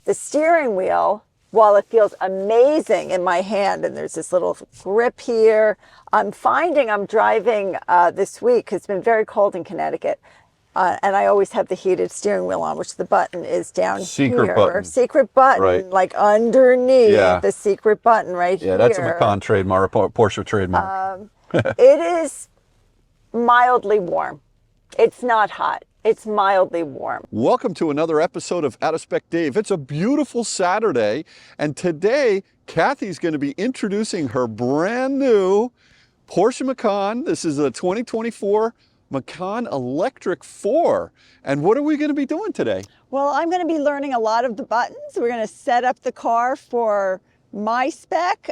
The steering wheel, while it feels amazing in my hand, and there's this little grip here, I'm finding I'm driving this week, 'cause it's been very cold in Connecticut, and I always have the heated steering wheel on, which the button is down Secret here. button. Secret button, Right. like underneath Yeah. the secret button right here. Yeah, that's a Macan trademark, Porsche trademark. It is mildly warm. It's not hot. It's mildly warm. Welcome to another episode of Out of Spec Dave. It's a beautiful Saturday, and today Kathy's going to be introducing her brand new Porsche Macan. This is a 2024 Macan Electric 4. And what are we going to be doing today? Well, I'm going to be learning a lot of the buttons. We're going to set up the car for my spec.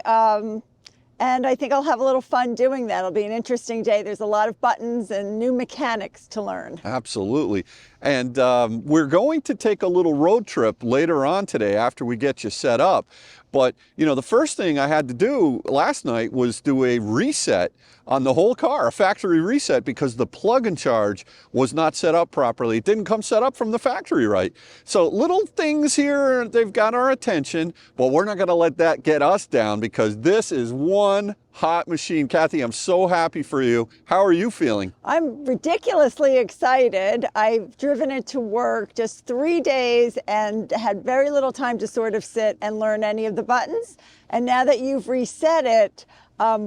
And I think I'll have a little fun doing that. It'll be an interesting day. There's a lot of buttons and new mechanics to learn. Absolutely. And we're going to take a little road trip later on today after we get you set up. But, you know, the first thing I had to do last night was do a reset on the whole car, a factory reset, because the plug and charge was not set up properly. It didn't come set up from the factory right. So little things here, they've got our attention, but we're not going to let that get us down because this is one hot machine. Kathy, I'm so happy for you. How are you feeling? I'm ridiculously excited. I've driven it to work just 3 days and had very little time to sort of sit and learn any of the buttons. And now that you've reset it,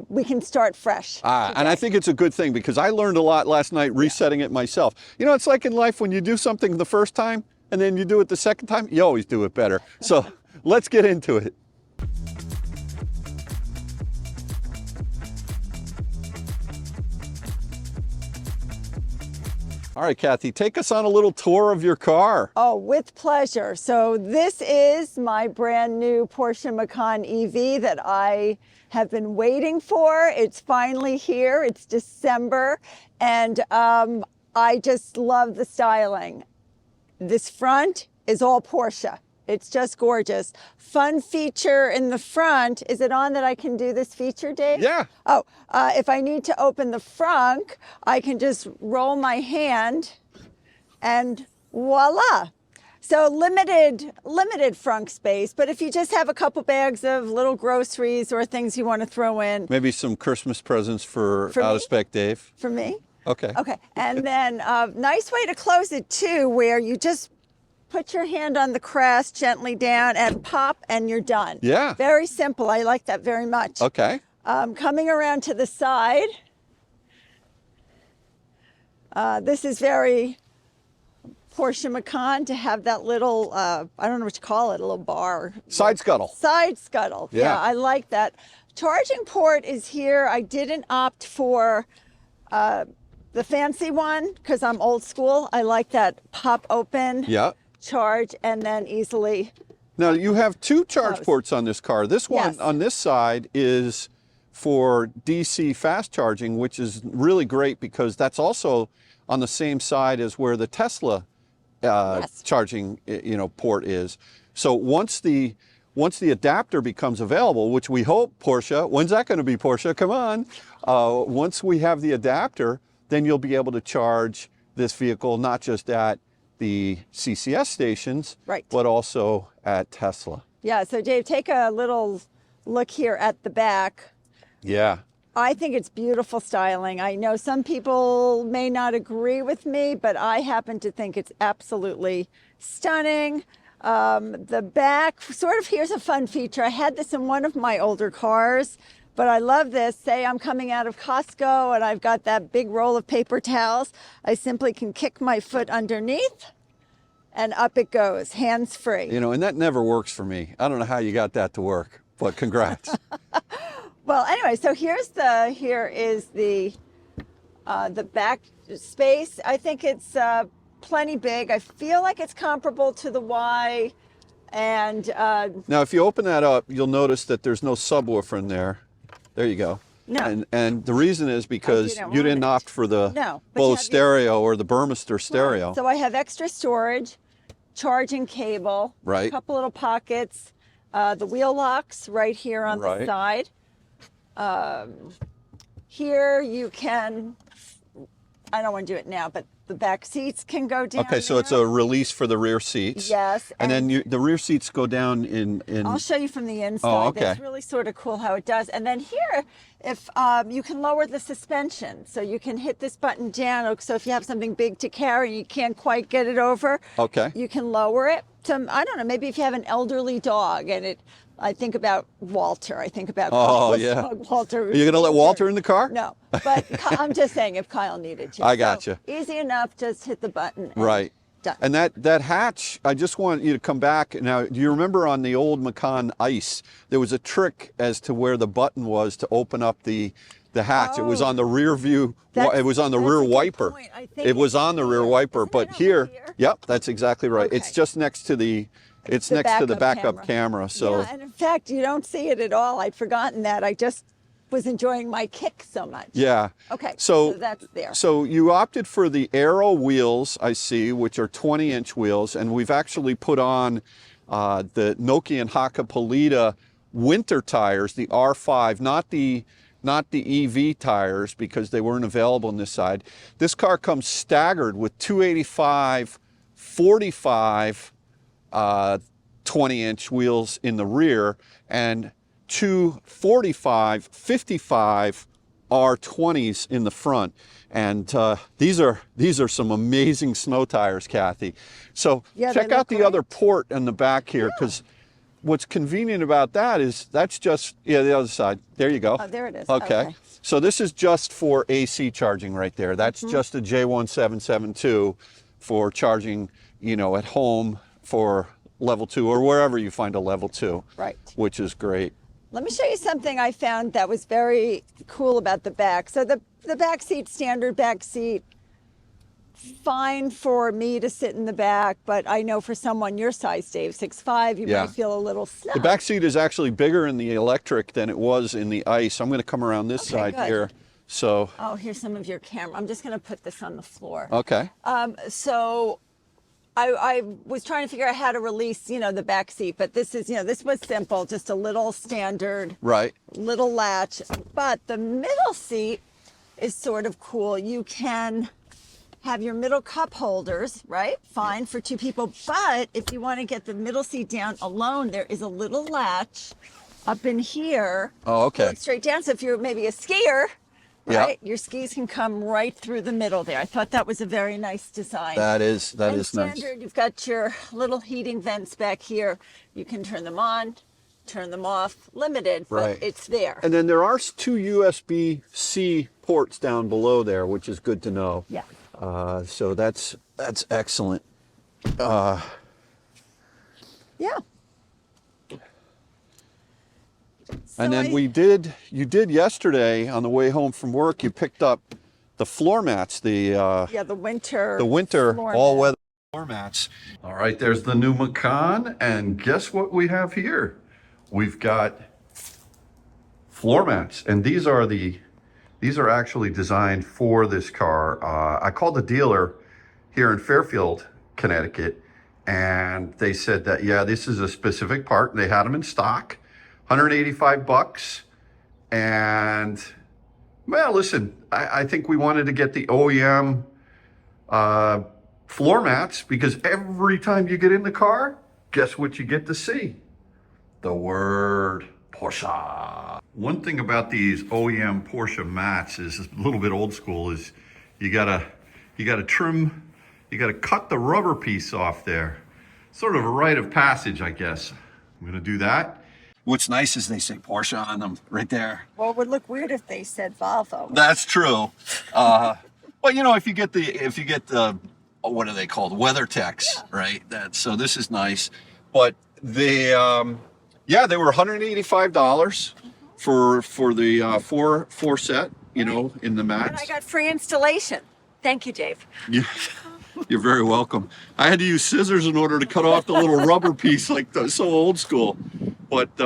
we can start fresh. And I think it's a good thing because I learned a lot last night resetting it myself. You know, it's like in life when you do something the first time and then you do it the second time, you always do it better. So let's get into it. All right, Kathy, take us on a little tour of your car. Oh, with pleasure. So this is my brand new Porsche Macan EV that I have been waiting for. It's finally here. It's December, and I just love the styling. This front is all Porsche. It's just gorgeous. Fun feature in the front. Is it on that I can do this feature, Dave? Yeah. Oh, if I need to open the frunk, I can just roll my hand and voila. So limited frunk space, but if you just have a couple bags of little groceries or things you want to throw in. Maybe some Christmas presents for Out of Spec Dave. For me? Okay. Okay, and then nice way to close it too, where you just put your hand on the crest gently down and pop and you're done. Yeah. Very simple. I like that very much. Okay. Coming around to the side. This is very Porsche Macan to have that little, I don't know what you call it, a little bar. Side scuttle. Side scuttle. Yeah. I like that. Charging port is here. I didn't opt for the fancy one because I'm old school. I like that pop open. Yeah. Charge and then easily. Now you have two charge ports on this car. This one Yes. on this side is for DC fast charging, which is really great because that's also on the same side as where the Tesla Yes. charging port is. So once the adapter becomes available, which we hope, Porsche, when's that going to be, Porsche? Come on. Once we have the adapter, then you'll be able to charge this vehicle not just at the CCS stations, Right. but also at Tesla. Yeah, so Dave, take a little look here at the back. Yeah. I think it's beautiful styling. I know some people may not agree with me, but I happen to think it's absolutely stunning. The back, sort of, here's a fun feature. I had this in one of my older cars, but I love this. Say I'm coming out of Costco and I've got that big roll of paper towels. I simply can kick my foot underneath and up it goes, hands-free. You know, and that never works for me. I don't know how you got that to work, but congrats. Well, anyway, so here is the back space. I think it's plenty big. I feel like it's comparable to the Y. And now, if you open that up, you'll notice that there's no subwoofer in there. There you go. No. And the reason is because you didn't opt for the Bose stereo or the Burmester stereo. Right. So I have extra storage, charging cable, Right. a couple little pockets, the wheel locks right here on the side. Here you can I don't want to do it now, but the back seats can go down. Okay, so it's a release for the rear seats. Yes. And then the rear seats go down in... I'll show you from the inside. Oh, okay. It's really sort of cool how it does. And then here, if you can lower the suspension, so you can hit this button down. So if you have something big to carry, you can't quite get it over. Okay. You can lower it. I don't know, maybe if you have an elderly dog and I think about Walter. I think about Kyle's dog, Walter. Are you going to let Walter in the car? No, but I'm just saying if Kyle needed to. I got you. Easy enough, just hit the button. Right. Done. And that hatch, I just want you to come back. Now, do you remember on the old Macan Ice, there was a trick as to where the button was to open up the hatch. It was on the rear view. It was on the rear wiper. It was on the rear wiper, but here, yep, that's exactly right. Okay. It's just next to the backup camera. So yeah, and in fact, you don't see it at all. I'd forgotten that. I just was enjoying my kick so much. yeah. Okay. So that's there. So you opted for the Aero wheels, I see, which are 20-inch wheels, and we've actually put on the Nokia and Hakkapeliitta winter tires, the R5, not the EV tires because they weren't available on this side. This car comes staggered with 285, 45 20-inch wheels in the rear and 245, 55 R20s in the front. And these are some amazing snow tires, Kathy. So check out the other port in the back here, because what's convenient about that is that's just, the other side. There you go. Oh, there it is. Okay. So this is just for AC charging right there. That's just a J1772 for charging, at home for level 2 or wherever you find a level 2. Right. Which is great. Let me show you something I found that was very cool about the back. So the back seat, standard back seat, fine for me to sit in the back, but I know for someone your size, Dave, 6'5", you might feel a little snug. The back seat is actually bigger in the electric than it was in the Ice. I'm going to come around this side here. So. Oh, here's some of your camera. I'm just going to put this on the floor. Okay. So I was trying to figure out how to release, the back seat, but this is, this was simple, just a little standard, little latch. But the middle seat is sort of cool. You can have your middle cup holders, right? Fine for 2 people. But if you want to get the middle seat down alone, there is a little latch up in here. Oh, okay. Straight down. So if you're maybe a skier, right? Your skis can come right through the middle there. I thought that was a very nice design. That is nice. Standard, you've got your little heating vents back here. You can turn them on, turn them off. Limited, but it's there. And then there are 2 USB-C ports down below there, which is good to know. Yeah. So that's excellent. Yeah. And then you did yesterday on the way home from work, you picked up the floor mats, the winter all-weather floor mats. All right, there's the new Macan, and guess what we have here? We've got floor mats, and these are actually designed for this car. I called the dealer here in Fairfield, Connecticut, and they said that, this is a specific part, and they had them in stock. $185, and well, listen, I think we wanted to get the OEM floor mats because every time you get in the car, guess what you get to see? The word Porsche. One thing about these OEM Porsche mats is a little bit old school. Is you gotta trim, you gotta cut the rubber piece off there. Sort of a rite of passage, I guess. I'm gonna do that. What's nice is they say Porsche on them right there. Well, it would look weird if they said Volvo. That's true. But if you get the what are they called? WeatherTechs, right? So this is nice. But they were $185 for the four set, in the mats. And I got free installation. Thank you, Dave. Yeah. You're very welcome. I had to use scissors in order to cut off the little rubber piece, so old school. But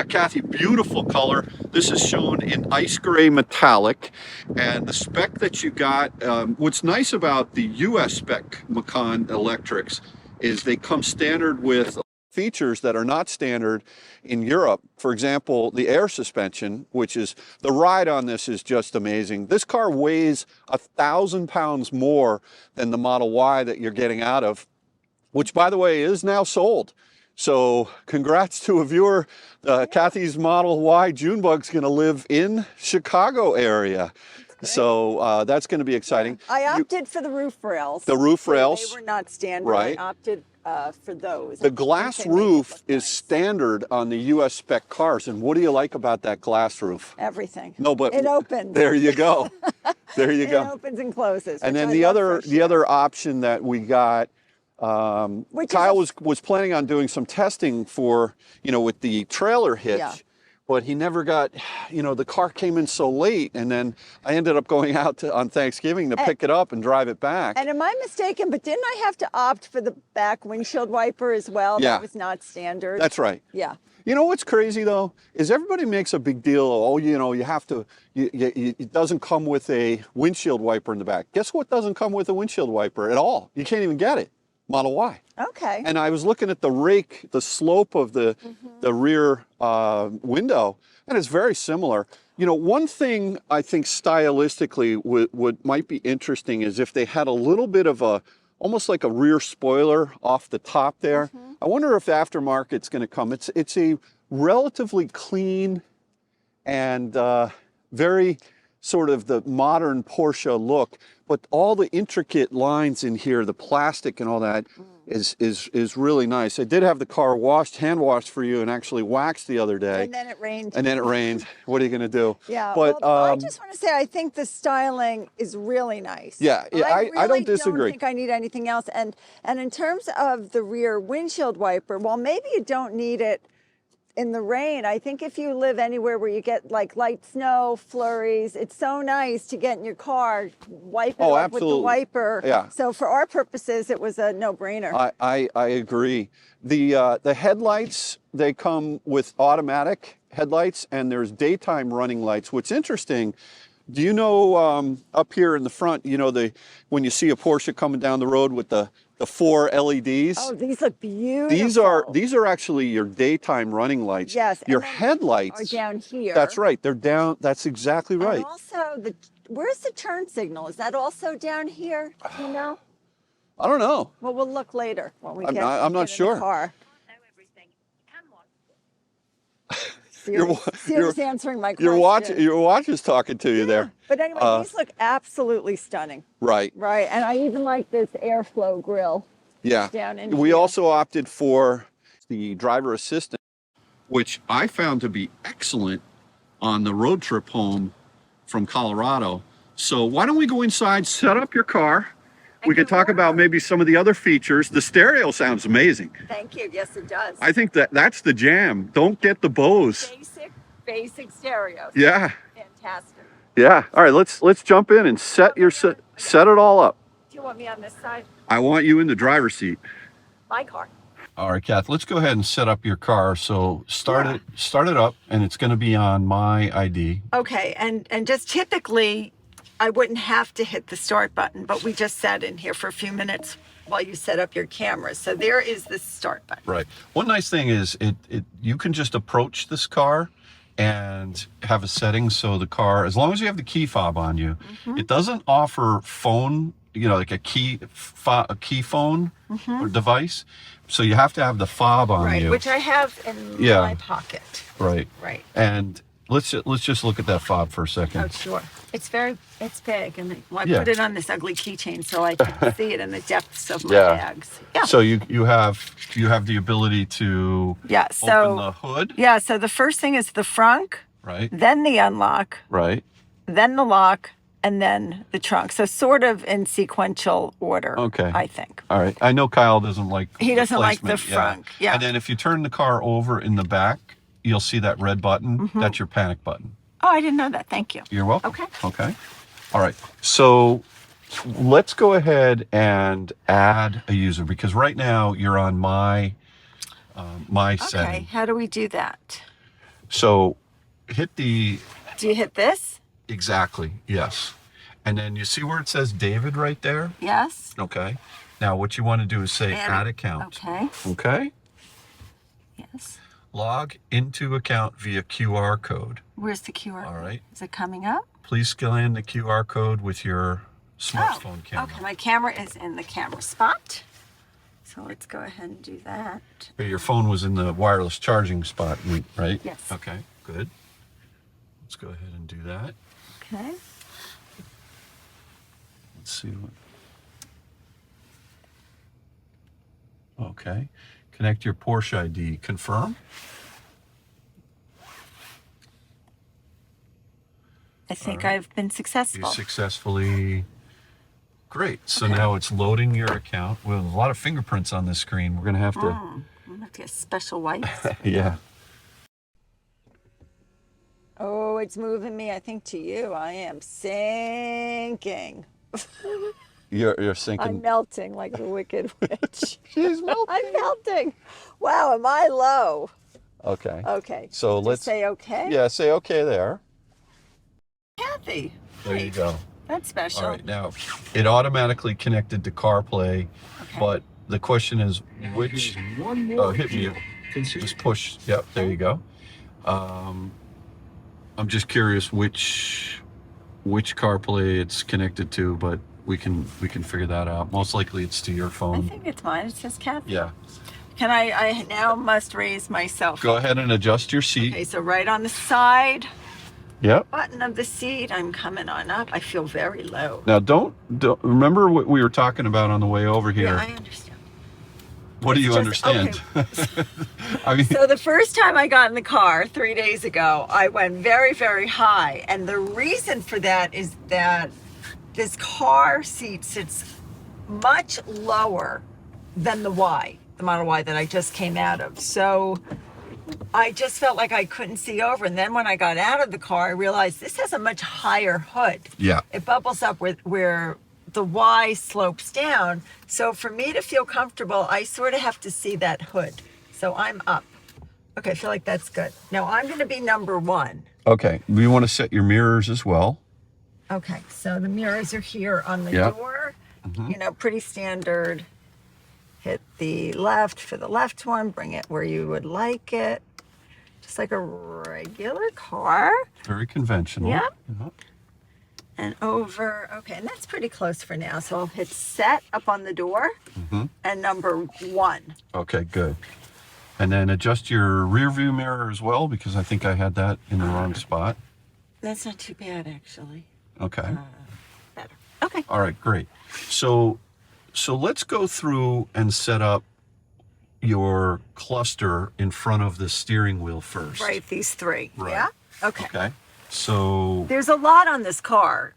Kathy, beautiful color. This is shown in ice gray metallic. And the spec that you got, what's nice about the US spec Macan electrics is they come standard with features that are not standard in Europe. For example, the air suspension, which is, the ride on this is just amazing. This car weighs 1,000 pounds more than the Model Y that you're getting out of, which, by the way, is now sold. So congrats to a viewer. Kathy's Model Y Junebug's going to live in Chicago area. So that's going to be exciting. I opted for the roof rails. The roof rails. They were not standard. Right. I opted for those. The glass roof is standard on the US spec cars. And what do you like about that glass roof? Everything. No, but it opens. There you go. There you go. It opens and closes. And then the other option that we got, Kyle was planning on doing some testing for, with the trailer hitch, but he never got, the car came in so late, and then I ended up going out on Thanksgiving to pick it up and drive it back. And am I mistaken, but didn't I have to opt for the back windshield wiper as well? Yeah. That was not standard. That's right. Yeah. You know what's crazy though, is everybody makes a big deal, you have to, it doesn't come with a windshield wiper in the back. Guess what doesn't come with a windshield wiper at all? You can't even get it. Model Y. Okay. And I was looking at the rake, the slope of the rear window, and it's very similar. One thing I think stylistically would might be interesting is if they had a little bit of almost like a rear spoiler off the top there. I wonder if aftermarket's going to come. It's a relatively clean and very sort of the modern Porsche look, but all the intricate lines in here, the plastic and all that is really nice. I did have the car hand washed for you and actually waxed the other day. And then it rained. And then it rained. What are you going to do? Yeah, but well, I just want to say I think the styling is really nice. Yeah, I don't disagree. I don't think I need anything else. And in terms of the rear windshield wiper, well, maybe you don't need it in the rain. I think if you live anywhere where you get like light snow, flurries, it's so nice to get in your car, wipe it off with the wiper. Yeah. So for our purposes, it was a no-brainer. I agree. The headlights, they come with automatic headlights, and there's daytime running lights. What's interesting, do you know up here in the front, when you see a Porsche coming down the road with the 4 LEDs. Oh, these look beautiful. These are actually your daytime running lights. Yes. Your headlights are down here. That's right. They're down. That's exactly right. And also, where's the turn signal? Is that also down here? Do you know? I don't know. Well, we'll look later when we get. I'm not sure. In the car. You're answering my question. Your watch is talking to you there. But anyway, these look absolutely stunning. Right. Right, and I even like this airflow grille. Yeah. Down in We here. also opted for the driver assistant, which I found to be excellent on the road trip home from Colorado. So why don't we go inside, set up your car. We could talk about maybe some of the other features. The stereo sounds amazing. Thank you. Yes, it does. I think that's the jam. Don't get the Bose. Basic stereo. Yeah. Fantastic. Yeah. All right, let's jump in and set it all up. Do you want me on this side? I want you in the driver's seat. My car. All right, Kath, let's go ahead and set up your car. So start it up, and it's going to be on my ID. Okay, and just typically I wouldn't have to hit the start button, but we just sat in here for a few minutes while you set up your camera. So there is the start button. Right. One nice thing is you can just approach this car and have a setting so the car, as long as you have the key fob on you, it doesn't offer phone, like a key phone or device. So you have to have the fob on you. Right, which I have in my pocket. Right. Right. And let's just look at that fob for a second. Oh, sure. It's big, and I put it on this ugly keychain so I can see it in the depths of my bags. Yeah. So you have the ability to open the hood. Yeah. So the first thing is the frunk. Right. Then the unlock. Right. Then the lock, and then the trunk. So sort of in sequential order. Okay. I think. All right. I know Kyle doesn't like. He doesn't like the placement. frunk. Yeah. And then if you turn the car over in the back, you'll see that red button. That's your panic button. Oh, I didn't know that. Thank you. You're welcome. Okay. Okay. All right. So let's go ahead and add a user, because right now you're on my setting. Okay. How do we do that? So hit the. Do you hit this? Exactly. Yes. And then you see where it says David right there? Yes. Okay. Now what you want to do is say add account. Okay. Okay. Log into account via QR code. Where's the QR code? All right. Is it coming up? Please scan the QR code with your smartphone camera. Okay, my camera is in the camera spot. So let's go ahead and do that. Your phone was in the wireless charging spot, right? Yes. Okay, good. Let's go ahead and do that. Okay. Let's see what. Okay. Connect your Porsche ID. Confirm. I think I've been You successful. successfully. Great. So now it's loading your account. Well, a lot of fingerprints on this screen. We're going to have to. I'm gonna have to get special wipes. Yeah. Oh, it's moving me, I think, to you. I am sinking. You're sinking. I'm melting like the Wicked Witch. She's melting. I'm melting. Wow, am I low? Okay. Okay. So Just let's say okay. Yeah, say okay there. Kathy. There you go. That's special. All right, now it automatically connected to CarPlay, but the question is which. Hit me. Just push. Yep, there you go. I'm just curious which CarPlay it's connected to, but we can figure that out. Most likely it's to your I phone. think it's mine. It says Kathy. Yeah. Can I now must raise myself. Go ahead and adjust your seat. Okay, so right on the side Yep. button of the seat, I'm coming on up. I feel very low. Now don't remember what we were talking about on the way over here. Yeah, I understand. What do you just- understand? I mean, So the first time I got in the car 3 days ago, I went very, very high. And the reason for that is that this car seat sits much lower than the Model Y that I just came out of. So I just felt like I couldn't see over. And then when I got out of the car, I realized this has a much higher hood. yeah. It bubbles up where the Y slopes down. So for me to feel comfortable, I sort of have to see that hood. So I'm up. Okay, I feel like that's good. Now I'm going to be number one. Okay. We want to set your mirrors as well. Okay, so the mirrors are here on the Yep. door. You know, pretty standard. Hit the left for the left one, bring it where you would like it. Just like a regular car. Very conventional. Yeah. Uh-huh. And over, okay, and that's pretty close for now. So I'll hit set up on the door and number one. Okay, good. And then adjust your rear view mirror as well, because I think I had that in the wrong spot. That's not too bad, actually. Okay. Better. Okay. All right, great. So let's go through and set up your cluster in front of the steering wheel first. Right, these three. Right. Yeah? Okay. Okay. So There's a lot on this car.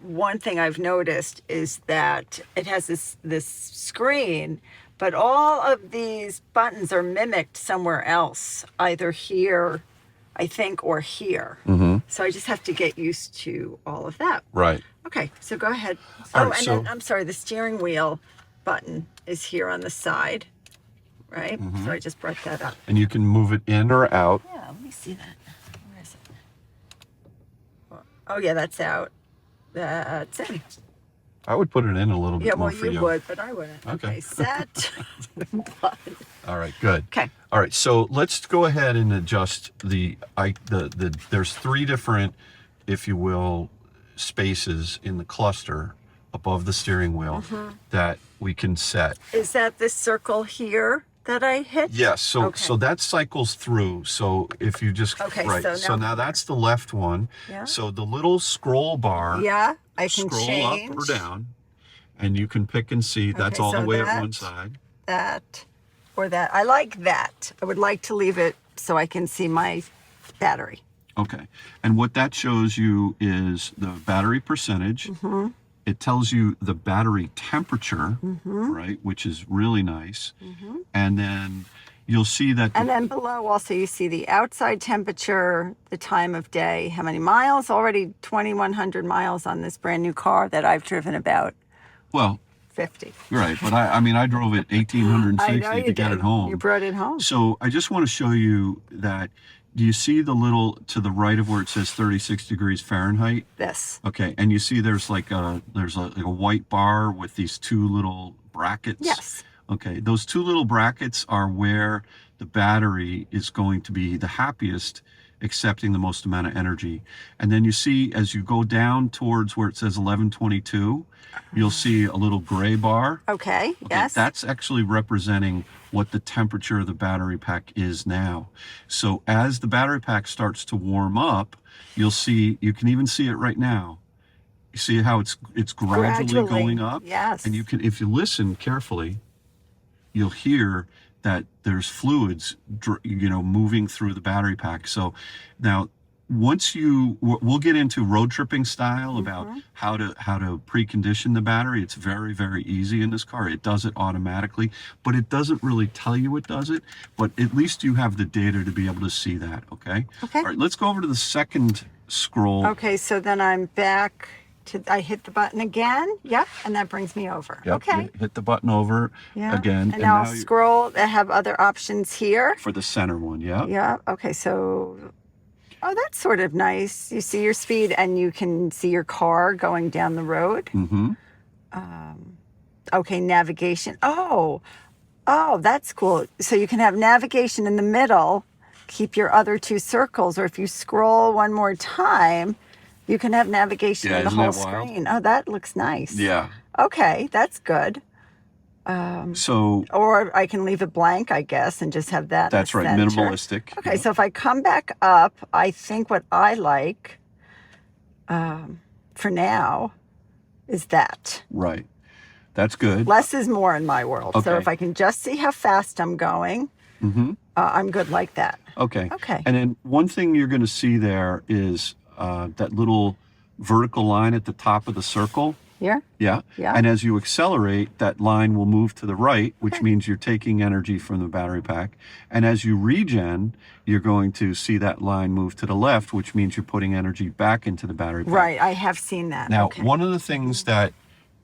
One thing I've noticed is that it has this screen, but all of these buttons are mimicked somewhere else, either here, I think, or here. So I just have to get used to all of that. right. Okay, so go ahead. All right, and so- then, I'm sorry, the steering wheel button is here on the side, right? So I just brought that up. And you can move it in or out. Yeah, let me see that. Where is it? Oh, yeah, that's out. That's in. I would put it in a little bit Yeah, more well, for you would, but I wouldn't. Okay. Okay, set. All right, good. Okay. All right, so let's go ahead and adjust there's three different, if you will, spaces in the cluster above the steering wheel that we can set. Is that this circle here that I hit? Yes, so Okay. that cycles through. So if you just Okay, right, so now- that's the left one. Yeah. So the little scroll bar, Yeah, I can scroll change up or down, and you can pick and see. That's Okay, all the so way at that- one side. that or that. I like that. I would like to leave it so I can see my battery. Okay, and what that shows you is the battery percentage. It tells you the battery temperature, right, which is really nice. And then you'll see that. And then below also you see the outside temperature, the time of day, how many miles, already 2,100 miles on this brand new car that I've driven about well, 50. right, but I mean, I drove it 1,860 to get it home. You brought it home. So I just want to show you that. Do you see the little to the right of where it says 36 degrees Fahrenheit? This. Okay, and you see there's like a white bar with these two little brackets. Yes. Okay, those two little brackets are where the battery is going to be the happiest, accepting the most amount of energy. And then you see as you go down towards where it says 1122, you'll see a little gray bar. Okay, yes. That's actually representing what the temperature of the battery pack is now. So as the battery pack starts to warm up, you'll see, you can even see it right now. You see how it's gradually going up? Yes. And you can, if you listen carefully, you'll hear that there's fluids, moving through the battery pack. So now, we'll get into road tripping style about how to precondition the battery. It's very, very easy in this car. It does it automatically, but it doesn't really tell you it does it. But at least you have the data to be able to see that. Okay. Okay. All right. Let's go over to the second scroll. Okay. So then I'm back. I hit the button again. Yep. And that brings me over. Yep, okay. Hit the button over again. And now I'll scroll. I have other options here. For the center one. Yeah. Yeah. Okay. So, oh, that's sort of nice. You see your speed and you can see your car going down the road. Mm-hmm. Okay. Navigation. Oh, that's cool. So you can have navigation in the middle, keep your other two circles, or if you scroll one more time, you can have navigation in the whole screen. Oh, that looks nice. Yeah. Okay, that's good. Or I can leave it blank, I guess, and just have that. That's right, center. minimalistic. Okay, so if I come back up, I think what I like for now is that. Right. That's good. Less is more in my world. Okay. So if I can just see how fast I'm going, I'm good like that. Okay. Okay. And then one thing you're going to see there is that little vertical line at the top of the circle. Here? Yeah. Yeah. And as you accelerate, that line will move to the right, which means you're taking energy from the battery pack. And as you regen, you're going to see that line move to the left, which means you're putting energy back into the battery pack. Right. I have seen that. Now, okay. one of the things that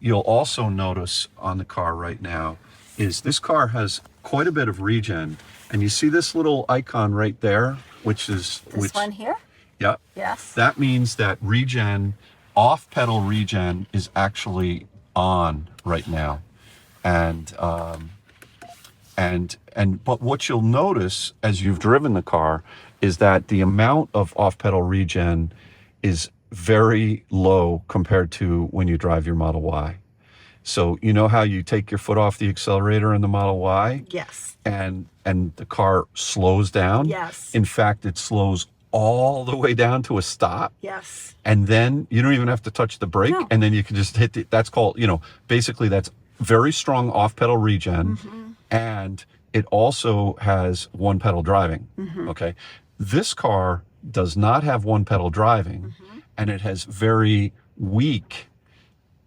you'll also notice on the car right now is this car has quite a bit of regen. And you see this little icon right there, which is... This one here? Yeah. Yes. That means that regen, off-pedal regen, is actually on right now. But what you'll notice as you've driven the car is that the amount of off-pedal regen is very low compared to when you drive your Model Y. So you know how you take your foot off the accelerator in the Model Y? Yes. And the car slows down? Yes. In fact, it slows all the way down to a stop. Yes. And then you don't even have to touch the brake. No. And then you can just hit that's called, basically that's very strong off-pedal regen. And it also has one-pedal driving. Okay. This car does not have one-pedal driving, and it has very weak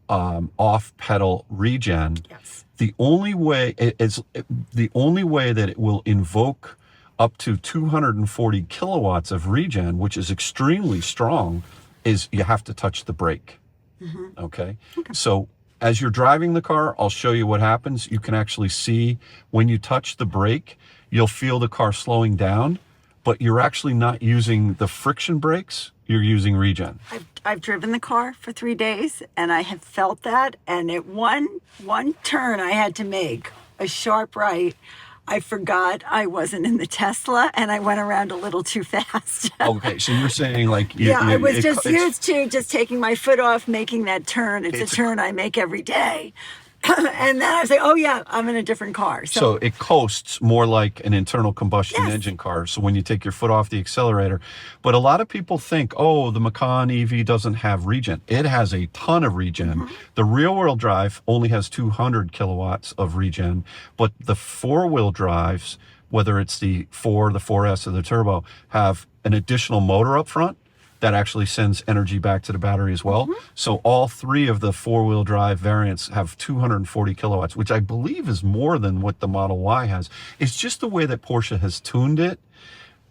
off-pedal regen. Yes. The only way that it will invoke up to 240 kilowatts of regen, which is extremely strong, is you have to touch the brake. Okay? So as you're driving the car, I'll show you what happens. You can actually see when you touch the brake, you'll feel the car slowing down, but you're actually not using the friction brakes, you're using regen. I've driven the car for 3 days and I have felt that, and at one turn I had to make a sharp right, I forgot I wasn't in the Tesla and I went around a little too fast. Okay, so you're saying like... I was just used to just taking my foot off, making that turn. It's a turn I make every day. And then I was like, oh yeah, I'm in a different car. So it coasts more like an internal combustion engine car. So when you take your foot off the accelerator, but a lot of people think, oh, the Macan EV doesn't have regen. It has a ton of regen. The rear-wheel drive only has 200 kilowatts of regen, but the four-wheel drives, whether it's the 4, the 4S, or the turbo, have an additional motor up front that actually sends energy back to the battery as well. So all three of the four-wheel drive variants have 240 kilowatts, which I believe is more than what the Model Y has. It's just the way that Porsche has tuned it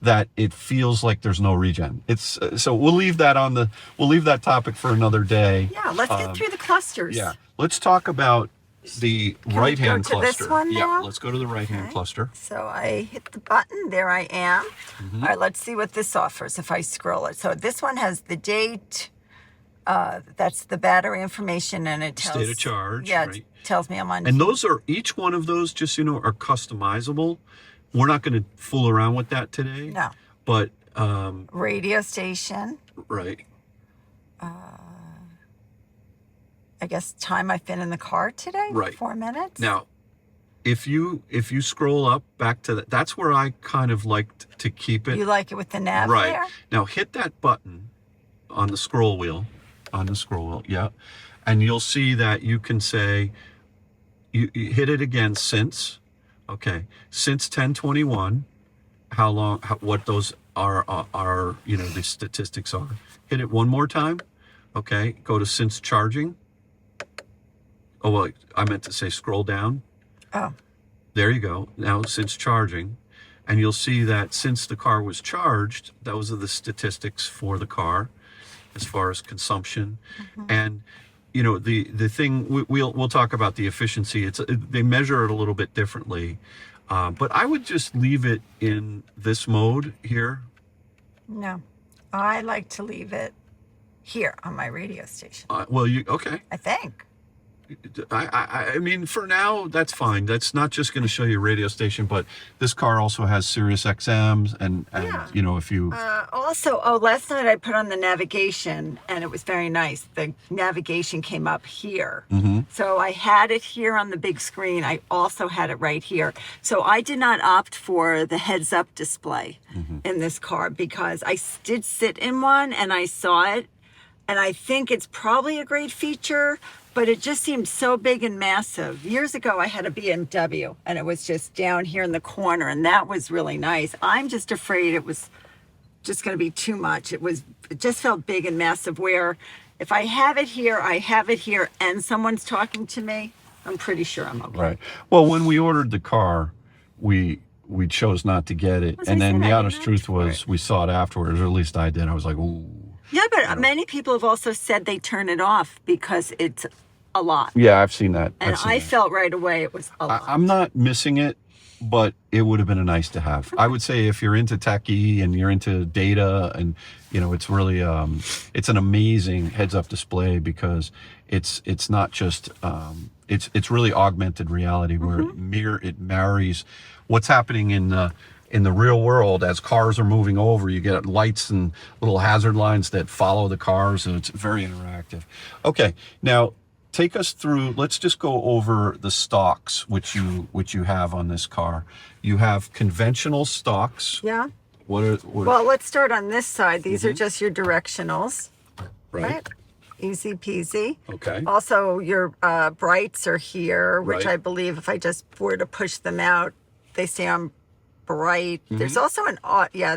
that it feels like there's no regen. It's so we'll leave that topic for another day. Yeah, let's get through the clusters. Yeah, let's talk about the right-hand go to cluster. this one now? Let's go to the right-hand cluster. So I hit the button. There I am. All right, let's see what this offers if I scroll it. So this one has the date. That's the battery information, and it tells... State of charge, yeah, right. it tells me I'm on... And those are, each one of those, just so you know, are customizable. we're not going to fool around with that today. No. But Radio station. right. I guess time I've been in the car today. Right. 4 minutes. Now, if you scroll up back to that, that's where I kind of liked to keep it. You like it with the nav Right. there? Now hit that button on the scroll wheel. Yeah. And you'll see that you can say, you hit it again since, okay, since 1021, how long, what those are, you know, the statistics are. Hit it one more time. Okay. Go to since charging. Oh, well, I meant to say scroll down. Oh. There you go. Now since charging. And you'll see that since the car was charged, those are the statistics for the car as far as consumption. And, you know, the thing, we'll talk about the efficiency. They measure it a little bit differently. But I would just leave it in this mode here. No. I like to leave it here on my radio station. Well, okay. I think. I mean, for now, that's fine. That's not just going to show you a radio station, but this car also has Sirius XMs and Yeah. you know, if you... Also, last night I put on the navigation and it was very nice. The navigation came up here. So I had it here on the big screen. I also had it right here. So I did not opt for the heads up display in this car because I did sit in one and I saw it. And I think it's probably a great feature, but it just seemed so big and massive. Years ago, I had a BMW and it was just down here in the corner and that was really nice. I'm just afraid it was just going to be too much. It just felt big and massive where if I have it here, I have it here and someone's talking to me, I'm pretty sure I'm okay. Right. Well, when we ordered the car, we chose not to get it. And then the honest truth was we saw it afterwards, or at least I did. I was like, ooh. Yeah, but many people have also said they turn it off because it's a lot. Yeah, I've seen that. And I felt right away it was a lot. I'm not missing it, but it would have been a nice to have. I would say if you're into techie and you're into data and, you know, it's really, it's an amazing heads up display because it's not just, it's really augmented reality where it marries what's happening in the real world. As cars are moving over, you get lights and little hazard lines that follow the cars, and it's very interactive. Okay, now take us through, let's just go over the stalks which you have on this car. You have conventional stalks. Yeah. What Well, let's start on this side. These are just your directionals. right. Easy peasy. Okay. Also, your brights are here, which Right. I believe if I just were to push them out, they stay on bright. There's also an auto. Yeah.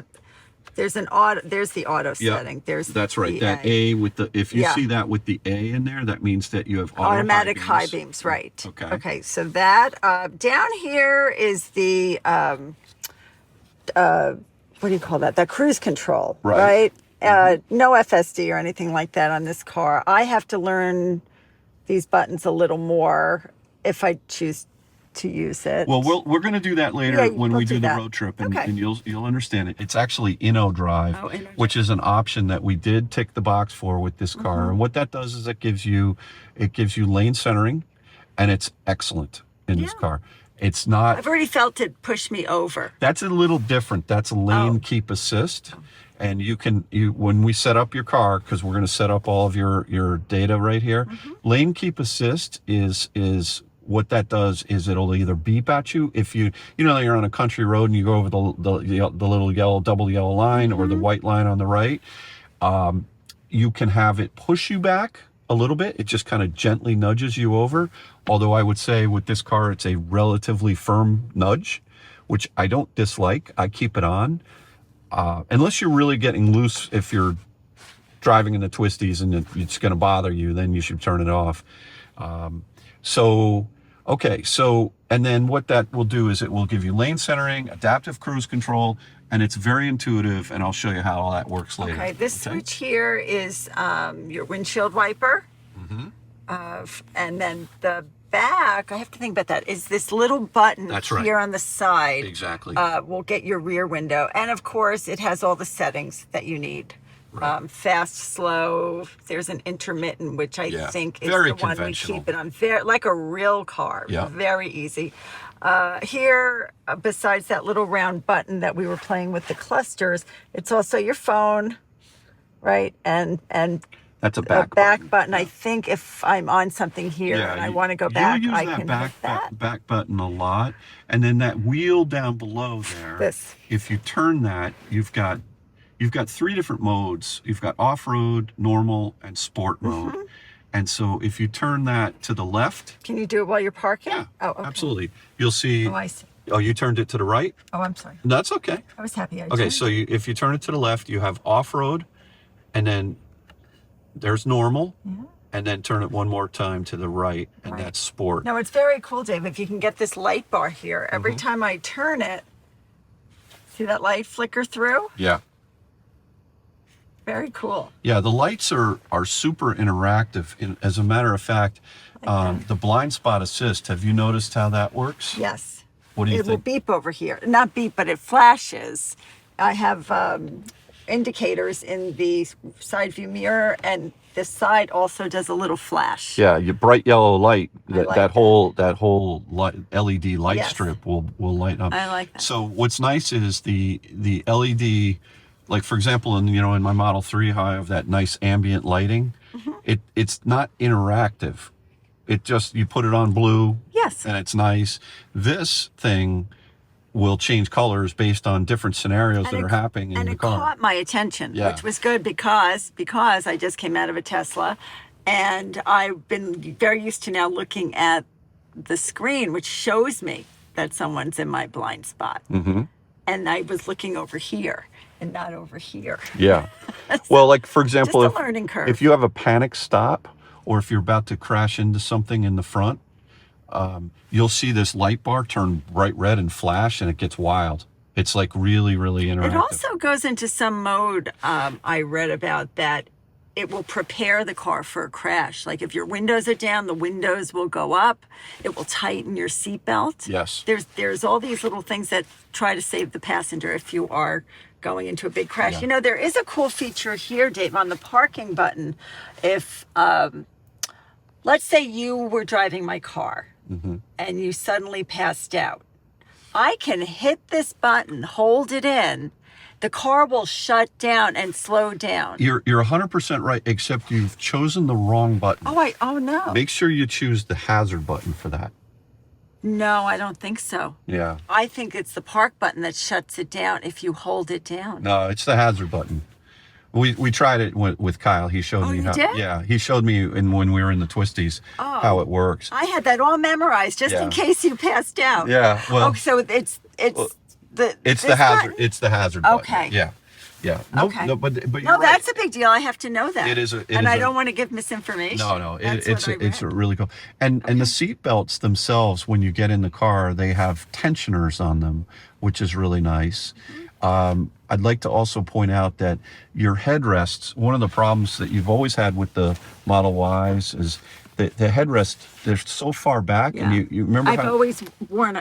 There's an auto. There's the auto setting. There's that's right. the That A with the, if you Yeah. see that with the A in there, that means that you have automatic high beams. beams, right? Okay. Okay. So that down here is the what do you call that? That cruise control, Right. No FSD or anything like that on this car. I have to learn these buttons a little more if I choose to use it. Well, we're going to do that later Yeah, when we'll we do do the that. road trip, and, Okay. and you'll understand it. It's actually Inno Drive, Oh, Inno which is an option that we did tick the box for with this car. And what that does is it gives you lane centering, and it's excellent in this car. It's not. I've already felt it push me over. That's a little different. That's a lane keep assist. And when we set up your car, because we're going to set up all of your data right here, lane keep assist is what that does is it'll either beep at you if you're on a country road and you go over the little yellow, double yellow line or the white line on the right. You can have it push you back a little bit. It just kind of gently nudges you over. Although I would say with this car, it's a relatively firm nudge, which I don't dislike. I keep it on. Unless you're really getting loose, if you're driving in the twisties and it's going to bother you, then you should turn it off. And then what that will do is it will give you lane centering, adaptive cruise control, and it's very intuitive, and I'll show you how all that works later. Okay, this switch here is your windshield wiper. And then the back, I have to think about that, is this little button That's right. here on the side. Exactly. Will get your rear window. And of course, it has all the settings that you need. Fast, slow, there's an intermittent, which I think is Very the one we conventional. keep it on. Very, like a real car. Yeah. Very easy. Here, besides that little round button that we were playing with the clusters, it's also your phone, right? And That's a a back button. I think if I'm on something here and I want to go back, you'll use I that can hit that. back button a lot. And then that wheel down below there, This. if you turn that, you've got 3 different modes. You've got off-road, normal, and sport mode. And so if you turn that to the left, Can you do it while you're parking? yeah, Oh, okay. absolutely. You'll see. Oh, I see. Oh, you turned it to the right? Oh, I'm sorry. That's okay. I was happy. Okay, so if you turn it to the left, you have off-road, and then there's normal, and then turn it one more time to the right, and that's sport. No, it's very cool, Dave. If you can get this light bar here, every Mm-hmm. time I turn it, see that light flicker through? Yeah. Very cool. Yeah, the lights are super interactive. As a matter of fact, the blind spot assist, have you noticed how that works? Yes. What do you It will think? beep over here. Not beep, but it flashes. I have indicators in the side view mirror, and this side also does a little flash. Yeah, your bright yellow light, like that whole light, LED light Yes. strip will light up. I like that. So what's nice is the LED, like for example, in my Model 3, how I have that nice ambient lighting. It's not interactive. It just, you put it on blue. Yes. And it's nice. This thing will change colors based on different scenarios that are happening in And the it car. caught my attention, Yeah. which was good because I just came out of a Tesla, and I've been very used to now looking at the screen, which shows me that someone's in my blind spot. And I was looking over here and not over here. Yeah. Well, like for example, Just a learning curve. if you have a panic stop, or if you're about to crash into something in the front, you'll see this light bar turn bright red and flash, and it gets wild. It's like really, really interactive. It also goes into some mode I read about that it will prepare the car for a crash. Like if your windows are down, the windows will go up. It will tighten your seatbelt. Yes. There's all these little things that try to save the passenger if you are going into a big crash. Yeah. You know, there is a cool feature here, Dave, on the parking button. If let's say you were driving my car and you suddenly passed out, I can hit this button, hold it in, the car will shut down and slow down. You're 100% right, except you've chosen the wrong button. Oh no. Make sure you choose the hazard button for that. No, I don't think so. Yeah. I think it's the park button that shuts it down if you hold it down. No, it's the hazard button. We tried it with Kyle. He showed me you how. did? Yeah, he showed me when we were in the twisties how it works. I had that all memorized just in Yeah. case you passed out. Yeah, well- Oh, so it's the It's this the hazard. button? It's the hazard button. Okay. Yeah. Yeah. No, Okay. no, but you're No, right. that's a big deal. I have to know that. It is a- it and is I a- don't want to give misinformation. No, That's it's what I read. really cool. And the seat belts themselves, when you get in the car, they have tensioners on them, which is really nice. I'd like to also point out that your headrests, one of the problems that you've always had with the Model Ys is the headrests, they're so far back. Yeah. And you remember I've how, always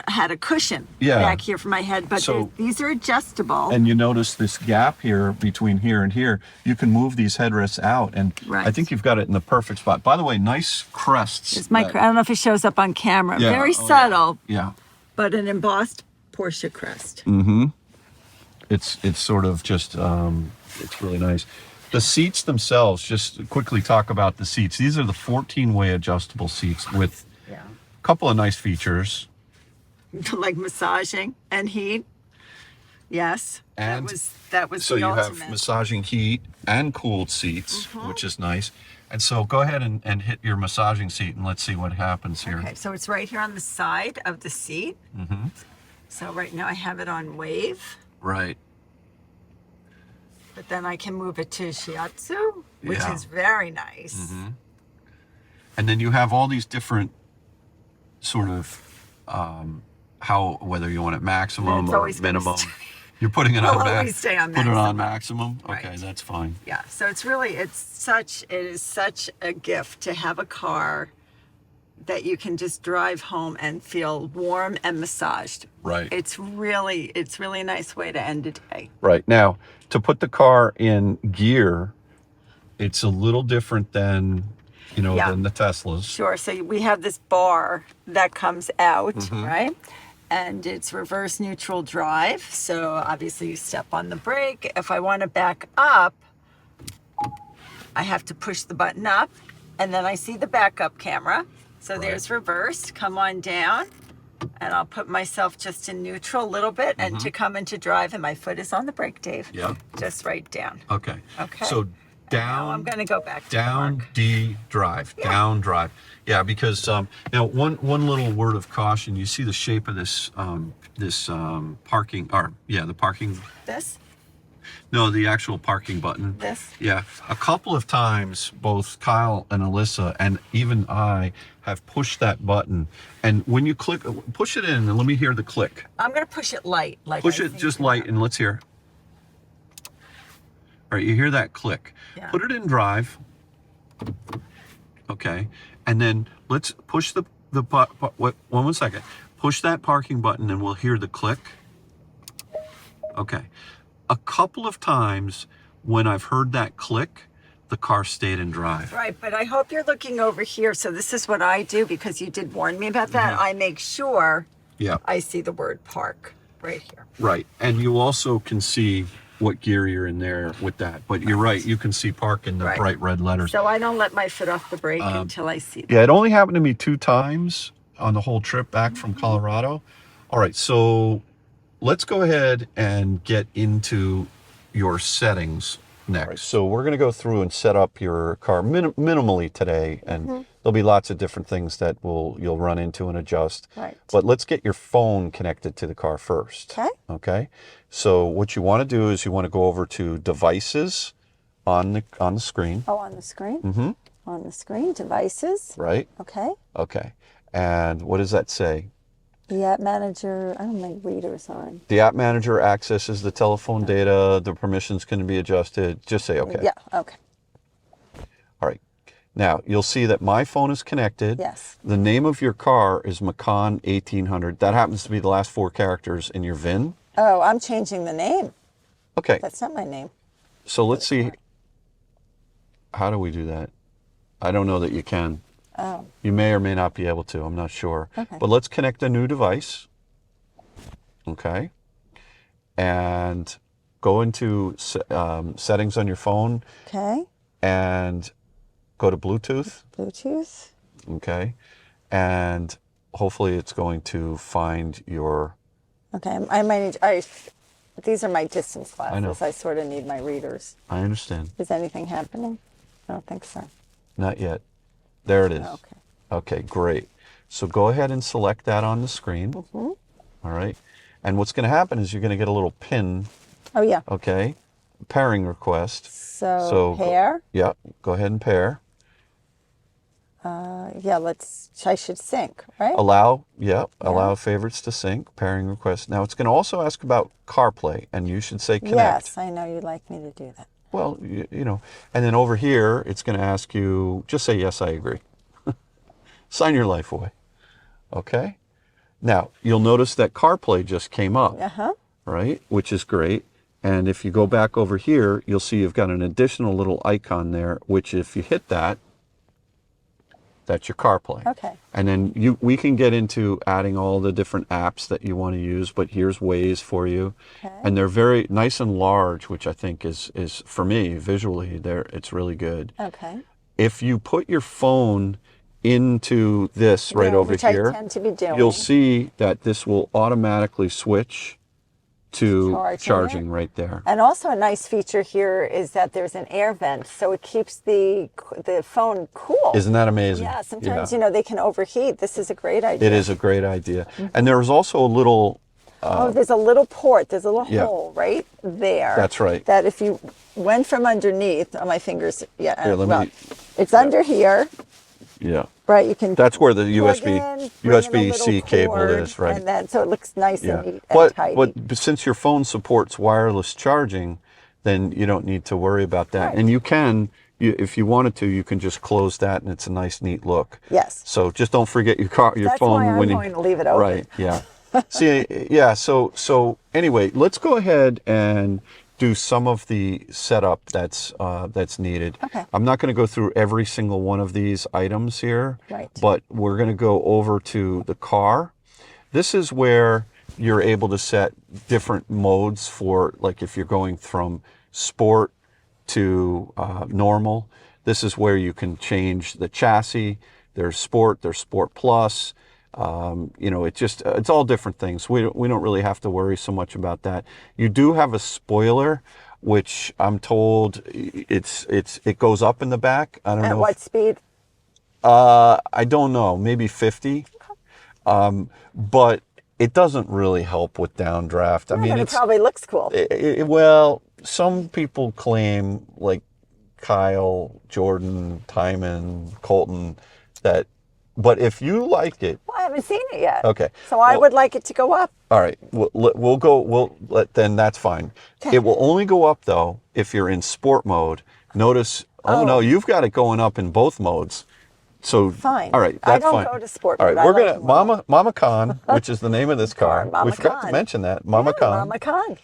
had a cushion Yeah. back here for my head, but So- these are adjustable. and you notice this gap here between here and here, you can move these headrests out. And I Right. think you've got it in the perfect spot. By the way, nice crests. It's my, I don't know if it shows up on camera. Yeah, Very oh, yeah. subtle, Yeah. but an embossed Porsche crest. It's sort of just, it's really nice. The seats themselves, just quickly talk about the seats. These are the 14-way adjustable seats with Yeah. a couple of nice features. Like massaging and heat. Yes. And that was So the you ultimate. have massaging heat and cooled seats, which is nice. And so go ahead and hit your massaging seat and let's see what happens here. Okay, so it's right here on the side of the seat. So right now I have it on wave, Right. but then I can move it to shiatsu, which Yeah. is very nice. And then you have all these different sort of, whether you want it maximum It's or always gonna minimum. stay- You're putting it It'll on always stay on Put it on maximum. maximum? Okay, Right. that's fine. Yeah, so it is such a gift to have a car that you can just drive home and feel warm and massaged. Right. It's really a nice way to end a day. Right. Now, to put the car in gear, it's a little different than, Yeah. than the Teslas. Sure. So we have this bar that comes out, right? and it's reverse neutral drive. So obviously you step on the brake. If I want to back up, I have to push the button up, and then I see the backup camera. So there's reverse, come on down, and I'll put myself just in neutral a little bit, and to come into drive, and my foot is on the brake, Dave. Yeah. Just right down. Okay. Okay. So down. Now I'm going to go back to down park. D drive. Yeah. Down drive. Yeah, because now one little word of caution. You see the shape of this parking, or the parking. This? No, the actual parking button. This? Yeah. A couple of times, both Kyle and Alyssa, and even I, have pushed that button. And when you click, push it in, and let me hear the click. I'm going to push it light. Like Push I it think just you light, have. and let's hear. All right, you hear that click. Yeah. Put it in drive. Okay. And then let's push one second. Push that parking button, and we'll hear the click. Okay. A couple of times when I've heard that click, the car stayed in drive. Right, but I hope you're looking over here. So this is what I do, because you did warn me about that. I make sure I see the word park right here. Right. And you also can see what gear you're in there with that. But you're right, you can see park in the bright red letters. So I don't let my foot off the brake until I see that. Yeah, it only happened to me 2 times on the whole trip back from Colorado. All right, so let's go ahead and get into your settings next. Right, so we're going to go through and set up your car minimally today, and there'll be lots of different things that you'll run into and adjust. Right. But let's get your phone connected to the car first. Okay. Okay. So what you want to do is you want to go over to devices on the screen. Oh, on the screen? Mm-hmm. On the screen, devices. Right. Okay. Okay. And what does that say? The app manager, I don't think readers on. The app manager accesses the telephone data. The permissions can be adjusted. Just say okay. Yeah, okay. All right. Now, you'll see that my phone is connected. Yes. The name of your car is Macan 1800. That happens to be the last 4 characters in your VIN. Oh, I'm changing the name. Okay. That's not my name. So let's see. How do we do that? I don't know that you can. Oh. You may or may not be able to. I'm not sure. Okay. But let's connect a new device. Okay. And go into settings on your phone. Okay. And go to Bluetooth. Bluetooth. Okay. And hopefully it's going to find your... Okay, I might need, these are my distance glasses. I know. I sort of need my readers. I understand. Is anything happening? I don't think so. Not yet. There it is. Okay. Okay, great. So go ahead and select that on the screen. Mm-hmm. All right. And what's going to happen is you're going to get a little pin. Oh, yeah. Okay. Pairing request. So pair? Yeah, go ahead and pair. Yeah, I should sync, right? Allow favorites to sync, pairing request. Now it's going to also ask about CarPlay, and you should say connect. Yes, I know you'd like me to do that. Well, you know, and then over here, it's going to ask you, just say, yes, I agree. Sign your life away. Okay? Now, you'll notice that CarPlay just came up, right? Which is great. And if you go back over here, you'll see you've got an additional little icon there, which if you hit that, that's your CarPlay. Okay. And then we can get into adding all the different apps that you want to use, but here's Waze for you. Okay. And they're very nice and large, which I think is for me, visually, it's really good. Okay. If you put your phone into this right over here, I tend to be doing. You'll see that this will automatically switch to charging right there. And also a nice feature here is that there's an air vent, so it keeps the phone cool. Isn't that amazing? Yeah, sometimes, you know, they can overheat. This is a great idea. It is a great idea. Mm-hmm. And there's also a little... there's a little port. There's a little hole right there. That's right. That if you went from underneath, on my fingers, here, it's under here. Yeah. Right, you can. That's where the USB-C cable is, right? And then so it looks nice and neat and tidy. But since your phone supports wireless charging, then you don't need to worry about that. Right. And you can, if you wanted to, you can just close that, and it's a nice, neat look. Yes. So just don't forget your phone. That's why I'm going to leave it open. Right. Yeah. See. Yeah. So anyway, let's go ahead and do some of the setup that's needed. Okay. I'm not going to go through every single one of these items here, right. But we're going to go over to the car. This is where you're able to set different modes for, like if you're going from sport to normal. This is where you can change the chassis. There's sport plus. You know, it's all different things. We don't really have to worry so much about that. You do have a spoiler, which I'm told it goes up in the back. I don't know. At what speed? I don't know, maybe 50. But it doesn't really help with downdraft. I mean, it probably looks cool. Well, some people claim, like Kyle, Jordan, Timon, Colton, that. But if you like it, well, I haven't seen it yet. Okay. So I would like it to go up. All right, then that's fine. It will only go up though if you're in sport mode. Notice, oh no, you've got it going up in both modes. So fine. All right, that's fine. I don't go to sport All right, mode. we're gonna Mama Con, which is the name of this car. We forgot to mention that. Mama Con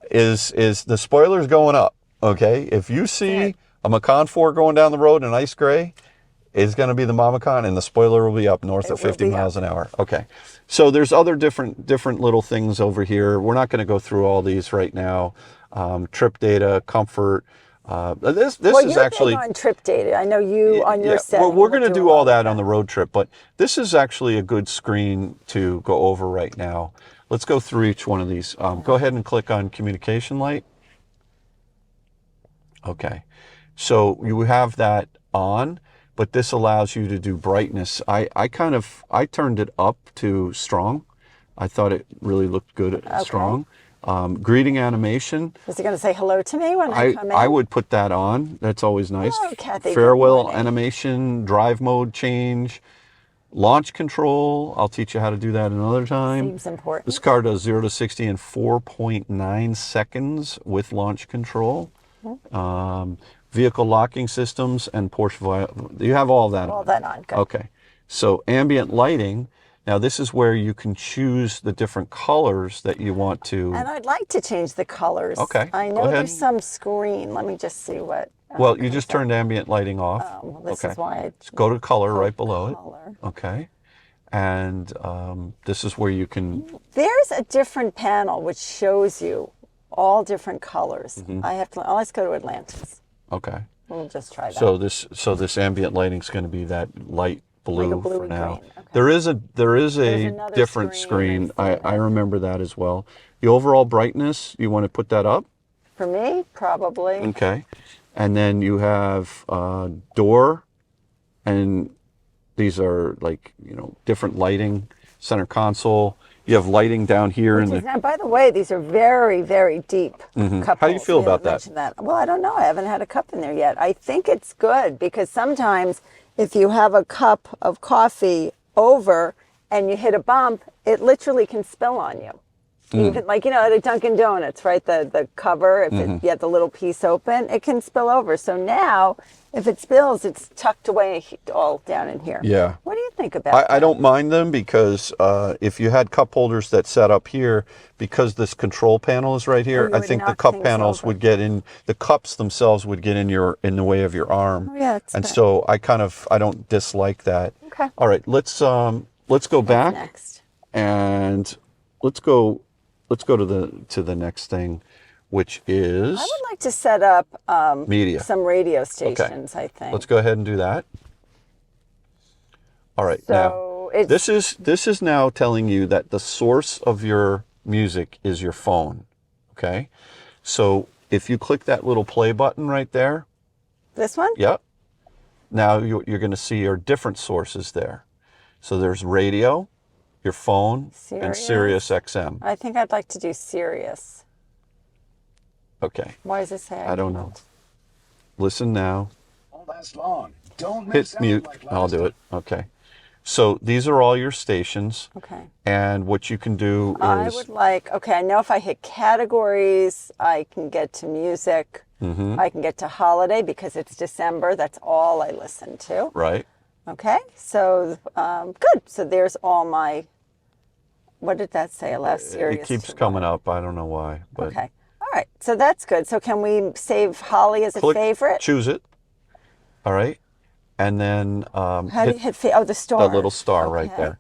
is the spoiler's going up. Okay, if you see a Macan 4 going down the road in ice gray, it's going to be the Mama Con, and the spoiler will be up north of 50 miles an hour. Okay, so there's other different little things over here. We're not going to go through all these right now. Trip data, comfort. This is actually on trip data. I know you on your set. Well, we're going to do all that on the road trip, but this is actually a good screen to go over right now. Let's go through each one of these. Go ahead and click on communication light. Okay, so you have that on, but this allows you to do brightness. I turned it up to strong. I thought it really looked good at strong. Greeting animation. Is it going to say hello to me when I come in? I would put that on. That's always nice. Oh, Kathy, farewell animation, drive mode change, launch control. I'll teach you how to do that another time. Seems important. This car does 0 to 60 in 4.9 seconds with launch control. Vehicle locking systems and Porsche. You have all that on. All that on. Good. Okay. So ambient lighting. Now this is where you can choose the different colors that you want to. And I'd like to change the colors. Okay. I know there's some screen. Let me just see what. Well, you just turned ambient lighting off. Oh, well, this is why. Just go to color right below it. Okay. And this is where you can. There's a different panel which shows you all different colors. Let's go to Atlantis. Okay. We'll just try that. So this ambient lighting is going to be that light blue, like for now. Okay. There is a different screen. I remember that as well. The overall brightness, you want to put that up? For me, probably. Okay. And then you have door, and these are like, different lighting, center console. You have lighting down here. Now, by the way, these are very, very deep cup How do you feel about that? Well, I don't know. I haven't had a cup in there yet. I think it's good because sometimes if you have a cup of coffee over and you hit a bump, it literally can spill on you. Even like, at a Dunkin' Donuts, right? The cover, if you have the little piece open, it can spill over. So now, if it spills, it's tucked away all down in here. Yeah. What do you think about that? I don't mind them because if you had cup holders that sat up here, because this control panel is right here, I think the cup panels would get in, the cups themselves would get in the way of your arm. Oh, yeah, and so I don't dislike that. Okay. All right, let's go back. Next. And let's go to the next thing, which is I would like to set up media. some radio stations, I think. Let's go ahead and do that. All right. So now, this is now telling you that the source of your music is your phone. Okay. So if you click that little play button right there. This one? Yep. Now you're going to see your different sources there. So there's radio, your phone, and Sirius XM. I think I'd like to do Sirius. Okay. Why does it say I don't know. Listen now. Won't last long. Don't Hit mute. I'll do it. Okay. So these are all your stations. Okay. And what you can do is... I would like, I know if I hit categories, I can get to music. I can get to holiday because it's December. That's all I listen to. Right. Okay. So, good. So there's all my... What did that say? Allow Sirius. It keeps coming up. I don't know why. But okay. All right. So that's good. So can we save Holly as a favorite? Choose it. All right. And then how do you hit the star? The little star right there.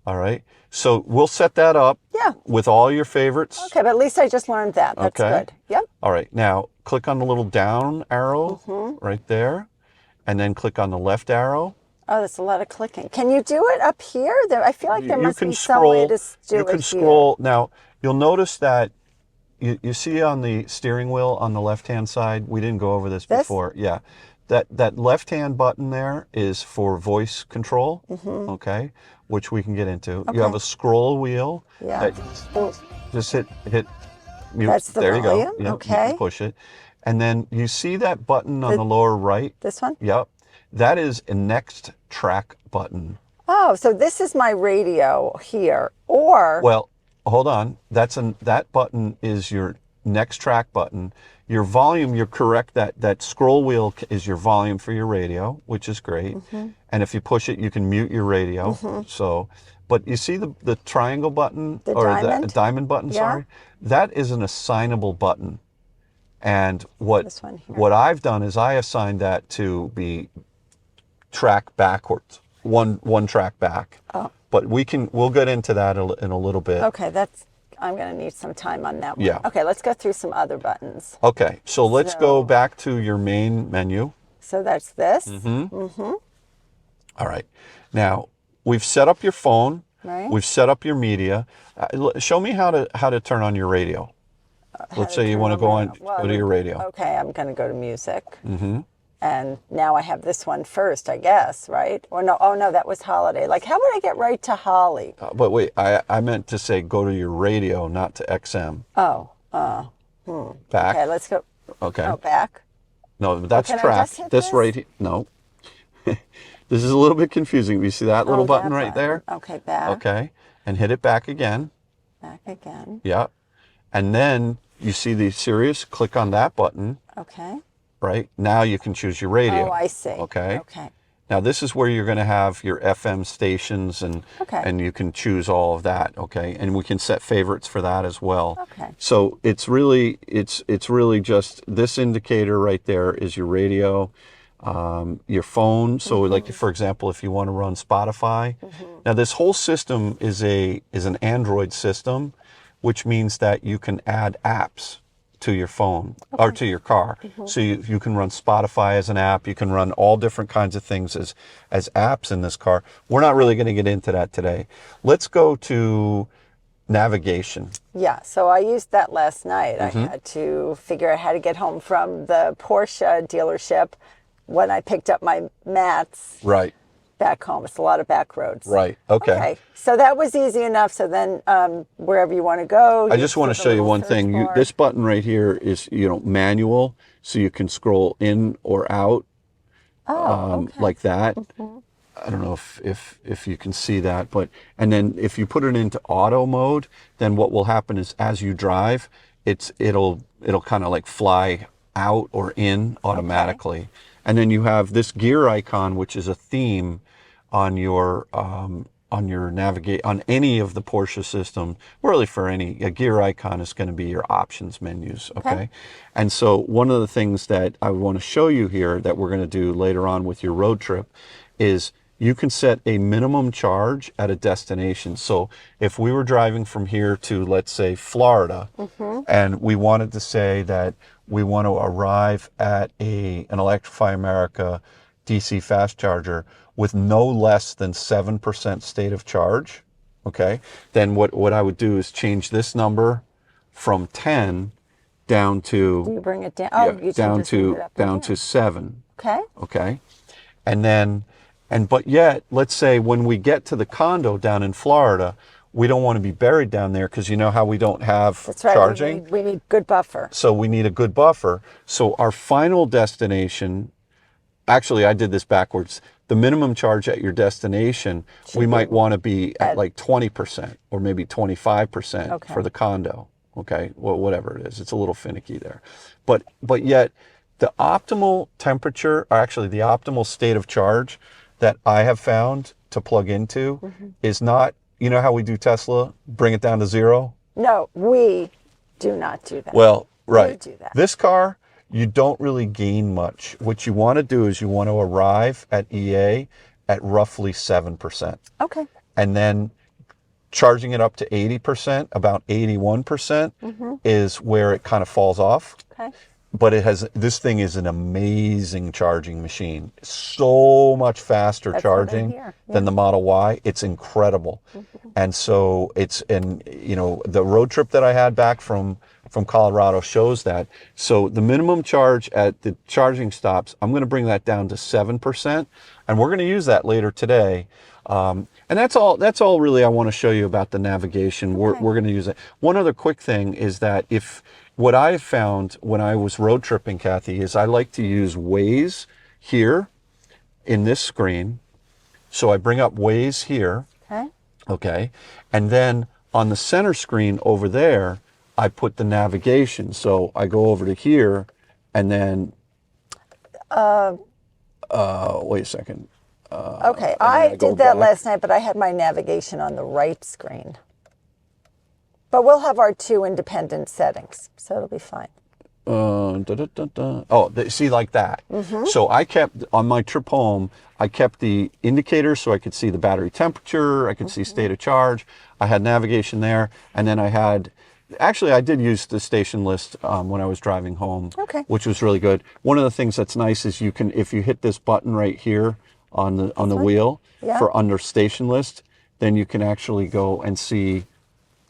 All right. So we'll set that up Yeah. with all your favorites. Okay, but at least I just learned that. That's Okay. good. Yep. All right. Now click on the little down arrow right there, and then click on the left arrow. Oh, that's a lot of clicking. Can you do it up here? I feel like there You must can be some way scroll. to do You it can here. scroll. Now you'll notice that you see on the steering wheel on the left-hand side. We didn't go over this before. Yeah. That left-hand button there is for voice control, okay, which we can get into. You have a scroll wheel. Yeah. Just hit mute. That's the there you go. volume, Yep, okay. You can push it. And then you see that button on the lower right? This one? Yep. That is a next track button. Oh, so this is my radio here, or... Well, hold on. That button is your next track button. Your volume, you're correct, that scroll wheel is your volume for your radio, which is great. And if you push it, you can mute your radio. So, but you see the triangle button, The or diamond? the diamond button, Yeah. sorry? That is an assignable button. And This one here. what I've done is I assigned that to be track backwards, one track back. Oh. But we'll get into that in a little bit. Okay, I'm going to need some time on that one. Yeah. Okay, let's go through some other buttons. Okay, so let's go back to your main menu. So that's this. All right. Now, we've set up your phone. Right. We've set up your media. Show me how to turn on your radio. Let's say you want to go to your radio. Okay, I'm going to go to music. And now I have this one first, I guess, right? Or no, oh no, that was holiday. Like, how would I get right to Holly? But wait, I meant to say go to your radio, not to XM. Oh, Back. okay, let's go. Okay. Oh, back. No, that's can I track. just hit This this? right here. No. This is a little bit confusing. You see that little Oh, button that right there? Okay, back. Okay. And hit it back again. Back again. Yep. And then you see the Sirius. Click on that button. Okay. Right? Now you can choose your radio. Oh, I see. Okay. Okay. Now this is where you're going to have your FM stations and Okay. and you can choose all of that, okay? And we can set favorites for that as well. Okay. So it's really just this indicator right there is your radio, your phone. So like for example, if you want to run Spotify. Now this whole system is an Android system, which means that you can add apps to your phone or to your car. So you can run Spotify as an app. You can run all different kinds of things as apps in this car. We're not really going to get into that today. Let's go to navigation. Yeah, so I used that last night. I had to figure out how to get home from the Porsche dealership when I picked up my mats Right. back home. It's a lot of back roads. Right. Okay. So that was easy enough. So then wherever you want to go. I just want to show you one thing. This button right here is, manual, so you can scroll in or out like that. I don't know if you can see that, and then if you put it into auto mode, then what will happen is as you drive, it'll kind of like fly out or in automatically. And then you have this gear icon, which is a theme on your navigate on any of the Porsche system. Really, for a gear icon is going to be your options menus. Okay. And so one of the things that I want to show you here that we're going to do later on with your road trip is you can set a minimum charge at a destination. So if we were driving from here to, let's say, Florida, and we wanted to say that we want to arrive at an Electrify America DC fast charger with no less than 7% state of charge, okay, then what I would do is change this number from 10 down to... Do you bring it down? Oh, you down just move it up and down. to 7. Okay. Okay. And then, but yet, let's say when we get to the condo down in Florida, we don't want to be buried down there because you know how we don't have That's right. charging? We need good buffer. So we need a good buffer. So our final destination, actually I did this backwards. The minimum charge at your destination, we might want to be at like 20% or maybe 25% for the condo. Okay, well, whatever it is, it's a little finicky there. But yet the optimal temperature, or actually the optimal state of charge that I have found to plug into is not, you know how we do Tesla, bring it down to 0? No, we do not do that. Well, right. We do that. This car, you don't really gain much. What you want to do is you want to arrive at EA at roughly 7%. Okay. And then charging it up to 80%, about 81% is where it kind of falls off. Okay. But this thing is an amazing charging machine. So much faster That's what I charging hear, than the Model Y. It's incredible. And so the road trip that I had back from Colorado shows that. So the minimum charge at the charging stops, I'm going to bring that down to 7%, and we're going to use that later today. And that's all really I want to show you about the navigation. We're going to use it. One other quick thing is that what I've found when I was road tripping, Kathy, is I like to use Waze here in this screen. So I bring up Waze here. Okay. Okay. And then on the center screen over there, I put the navigation. So I go over to here and then, wait a second. Okay, I did that last night, but I had my navigation on the right screen. But we'll have our two independent settings, so it'll be fine. Oh, see, like that. So I kept, on my trip home, I kept the indicator so I could see the battery temperature, I could see state of charge. I had navigation there, and then I did use the station list when I was driving home, which was really good. One of the things that's nice is you can, if you hit this button right here on the wheel for under station list, then you can actually go and see.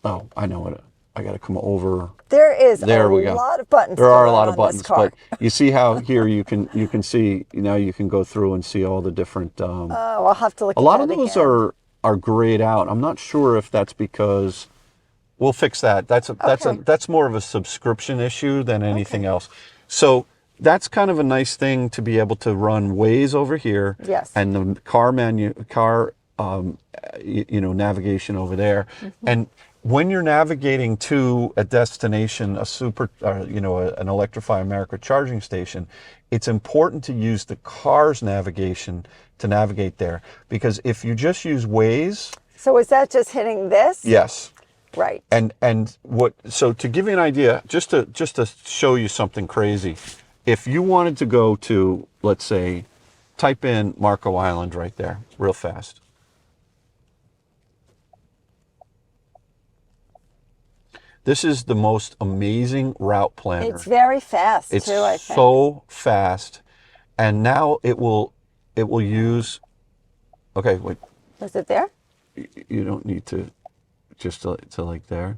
Oh, I know what. I got to come over. There is a lot of buttons. There are a lot of buttons, but you see how here you can see, now you can go through and see all the different. Oh, I'll have to look. A lot of those are grayed out. I'm not sure if that's because. We'll fix that. That's more of a subscription issue than anything else. So that's kind of a nice thing to be able to run Waze over here. Yes. And the car navigation over there. And when you're navigating to a destination, an Electrify America charging station, it's important to use the car's navigation to navigate there, because if you just use Waze. So is that just hitting this? Yes. Right. So to give you an idea, just to show you something crazy, if you wanted to go to, let's say, type in Marco Island right there, real fast. This is the most amazing route planner. It's very fast it's too, I think. So fast. And now it will use, okay, wait. Is it there? You don't need to. Just to like there,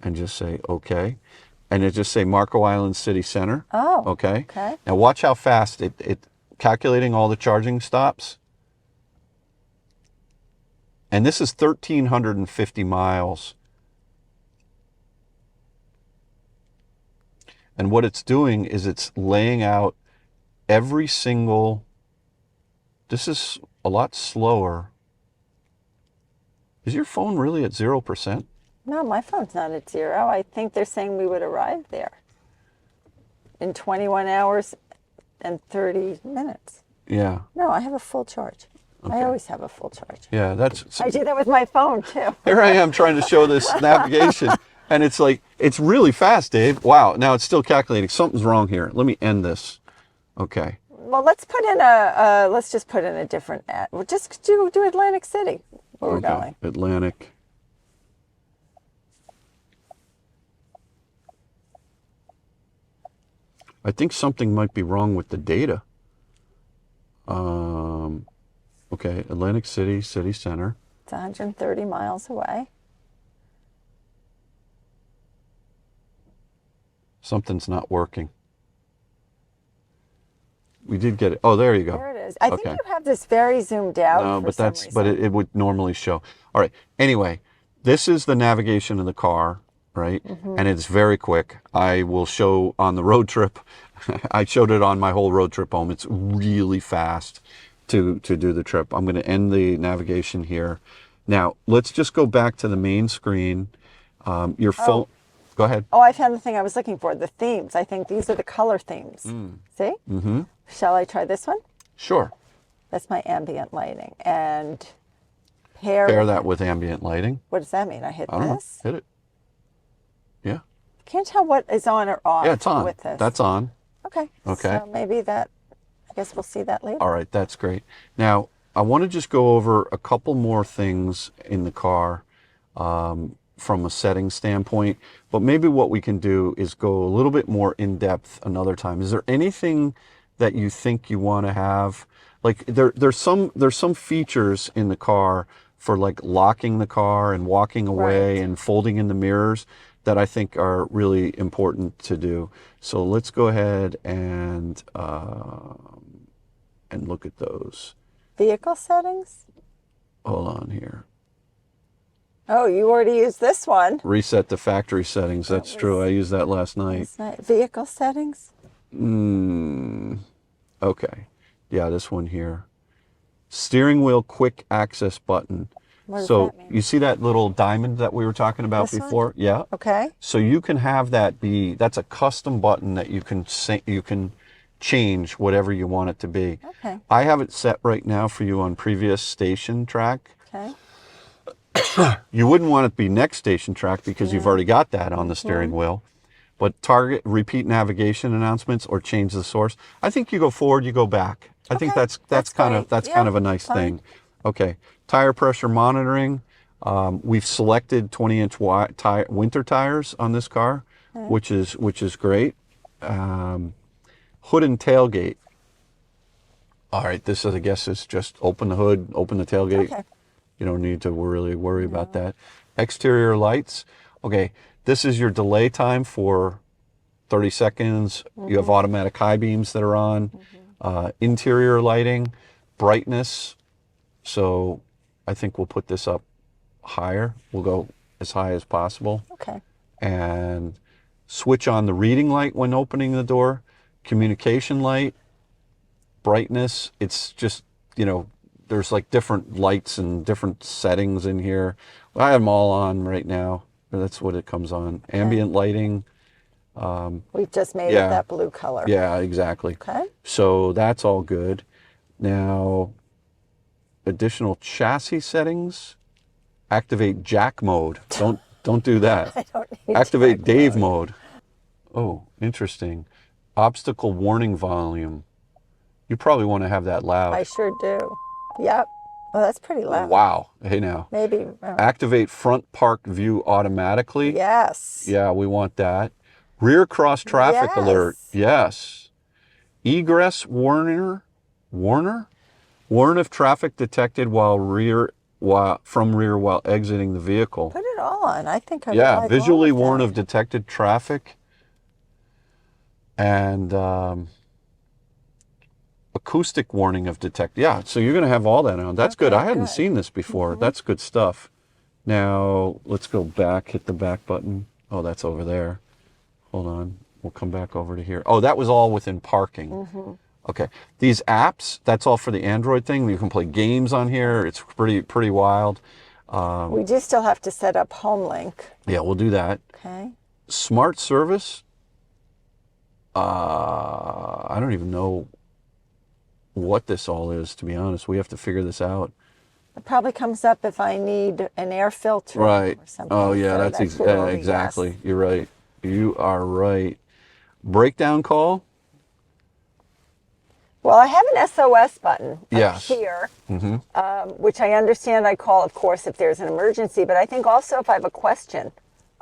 and just say okay, and it just say Marco Island City Center. Oh. Okay. Okay. Now watch how fast it calculating all the charging stops. And this is 1,350 miles. And what it's doing is it's laying out every single. This is a lot slower. Is your phone really at 0%? No, my phone's not at 0. I think they're saying we would arrive there in 21 hours and 30 minutes. Yeah. No, I have a full charge. Okay. I always have a full charge. Yeah, I do that with my phone too. Here I am trying to show this navigation, and it's like, it's really fast, Dave. Wow, now it's still calculating. Something's wrong here. Let me end this. Okay. Well, let's just put in a different ad. We'll just do Atlantic City. Where we're going. Atlantic. I think something might be wrong with the data. Okay, Atlantic City, City Center. It's 130 miles away. Something's not working. We did get it. Oh, there you go. There it is. I think you have this very zoomed out. No, but it would normally show. All right. Anyway, this is the navigation of the car, right? And it's very quick. I will show on the road trip. I showed it on my whole road trip home. It's really fast to do the trip. I'm going to end the navigation here. Now, let's just go back to the main screen. Your phone. Go ahead. Oh, I found the thing I was looking for. The themes. I think these are the color themes. See? Mm-hmm. Shall I try this one? Sure. That's my ambient lighting. And pair that with ambient lighting. What does that mean? I hit I don't this? know. Hit it. Yeah. Can't tell what is on or off. Yeah, it's on. With this. That's on. Okay. Okay. So maybe I guess we'll see that later. All right, that's great. Now, I want to just go over a couple more things in the car. from a setting standpoint. But maybe what we can do is go a little bit more in depth another time. Is there anything that you think you want to have? Like there's some features in the car for like locking the car and walking away Right. and folding in the mirrors that I think are really important to do. So let's go ahead and look at those. Vehicle settings? Hold on here. Oh, you already used this one. Reset the factory settings. That's true. I used that last night. Vehicle settings? Okay. Yeah, this one here. Steering wheel quick access button. What does So that mean? you see that little diamond that we were talking about This one? before? Yeah. Okay. So you can have that be, that's a custom button that you can change whatever you want it to be. Okay. I have it set right now for you on previous station track. Okay. You wouldn't want it to be next station track because you've already got that on the steering wheel. But target, repeat navigation announcements, or change the source. I think you go forward, you go back. I think Okay, that's kind of great. kind of Yeah, a nice fine. thing. Okay, tire pressure monitoring. We've selected 20-inch winter tires on this car, which is great. Hood and tailgate. All right, this is, I guess, is just open the hood, open the tailgate. Okay. You don't need to really worry about that. Exterior lights. Okay, this is your delay time for 30 seconds. You have automatic high beams that are on. Interior lighting, brightness. So I think we'll put this up higher. We'll go as high as possible. Okay. And switch on the reading light when opening the door. Communication light, brightness. It's just, there's like different lights and different settings in here. I have them all on right now. That's what it comes on. Ambient lighting. We've just made it Yeah. that blue color. Yeah, exactly. Okay. So that's all good. Now, additional chassis settings. Activate jack mode. Don't do that. I don't need Activate jack Dave mode. Oh, interesting. Obstacle warning volume. You probably want to have that loud. I sure do. Yep. Well, that's pretty loud. Wow. Hey now. Maybe. Activate front park view automatically. Yes. Yeah, we want that. Rear cross traffic Yes. alert. Yes. Egress warner. Warn if traffic detected from rear while exiting the vehicle. Put it all on. I think I would Yeah, like visually all of warn that. of detected traffic. And acoustic warning of detect. Yeah, so you're going to have all that on. That's good. Okay, I hadn't good. seen this before. That's good stuff. Now, let's go back, hit the back button. Oh, that's over there. Hold on. We'll come back over to here. Oh, that was all within parking. Okay. These apps, that's all for the Android thing. You can play games on here. It's pretty wild. We do still have to set up HomeLink. Yeah, we'll do that. Okay. Smart service. I don't even know what this all is, to be honest. We have to figure this out. It probably comes up if I need an air filter Right. or something. Oh, yeah, So that's that should all be exactly. yes. You're right. You are right. Breakdown call. Well, I have an SOS button up Yes. here, which I understand I call, of course, if there's an emergency. But I think also if I have a question,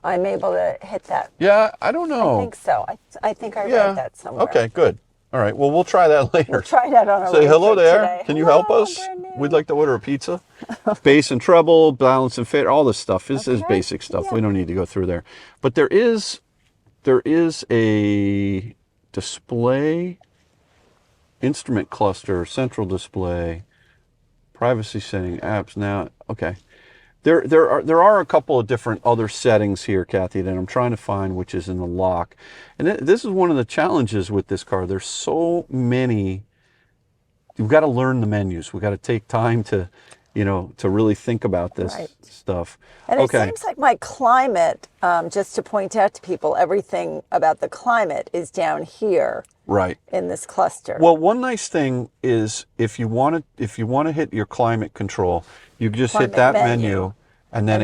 I'm able to hit that. Yeah, I don't know. I think so. I think I Yeah. read that somewhere. Okay, good. All right. Well, we'll try that later. We'll try that on a Say road hello trip there. today. Can you help Hello, us? brand new. We'd like to order a pizza. Bass and treble, balance and fade, all this stuff. This is Okay. basic stuff. Yeah. We don't need to go through there. But there is a display, instrument cluster, central display, privacy setting, apps. Now, okay. There are a couple of different other settings here, Kathy, that I'm trying to find, which is in the lock. And this is one of the challenges with this car. There's so many. You've got to learn the menus. We've got to take time to, to really think about this Right. stuff. And Okay. it seems like my climate, just to point out to people, everything about the climate is down here Right. in this cluster. Well, one nice thing is if you want to hit your climate control, you just hit Climate that menu. menu, and then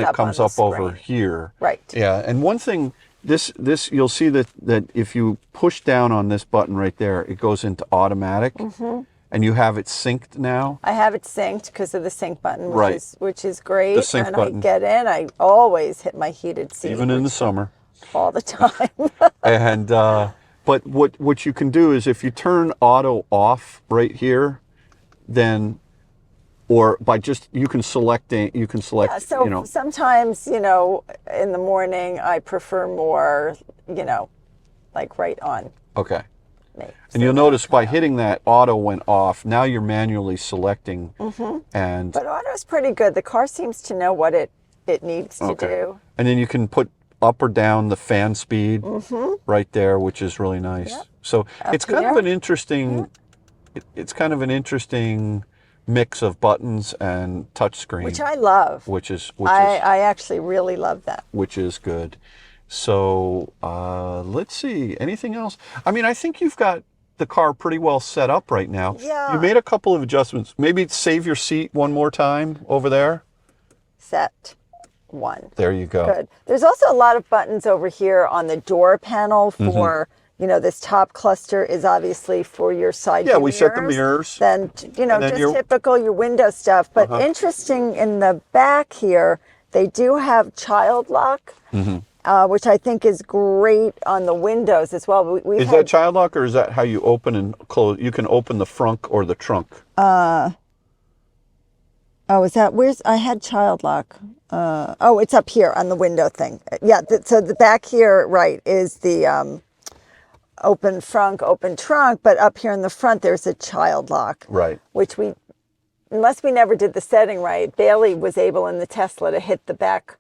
it comes on up the over screen. here. Right. Yeah. And one thing, this you'll see that if you push down on this button right there, it goes into automatic, And you have it synced now? I have it synced because of the sync button, Right. Which is great. The sync and button. I get in, I always hit my heated seat. Even in the summer. All the time. And but what you can do is if you turn auto off right here, then or by just you can select Yeah, so you know. sometimes, you know, in the morning I prefer more, you know, like right on Okay. me. And you'll notice by hitting that auto went off. Now you're manually selecting and But auto's pretty good. The car seems to know what it needs to do. And then you can put up or down the fan speed right there, which is really nice. Yep. So it's kind of here. an interesting it's kind of an interesting mix of buttons and touchscreen, Which I love. I actually really love that. which is good. So let's see, anything else? I mean, I think you've got the car pretty well set up right now. Yeah. You made a couple of adjustments. Maybe save your seat one more time over there. Set one. There you go. Good. There's also a lot of buttons over here on the door panel for, you know, this top cluster is obviously for your side Yeah, view we set the mirrors. Then, you know, And then just your- typical your window stuff. But interesting in the back here, they do have child lock, which I think is great on the windows as well. We've Is had, that child lock or is that how you open and close? You can open the frunk or the trunk. oh, is that, I had child lock. Oh, it's up here on the window thing. Yeah, so the back here, right, is the open frunk, open trunk, but up here in the front, there's a child lock. Right. Which unless we never did the setting right, Bailey was able in the Tesla to hit the back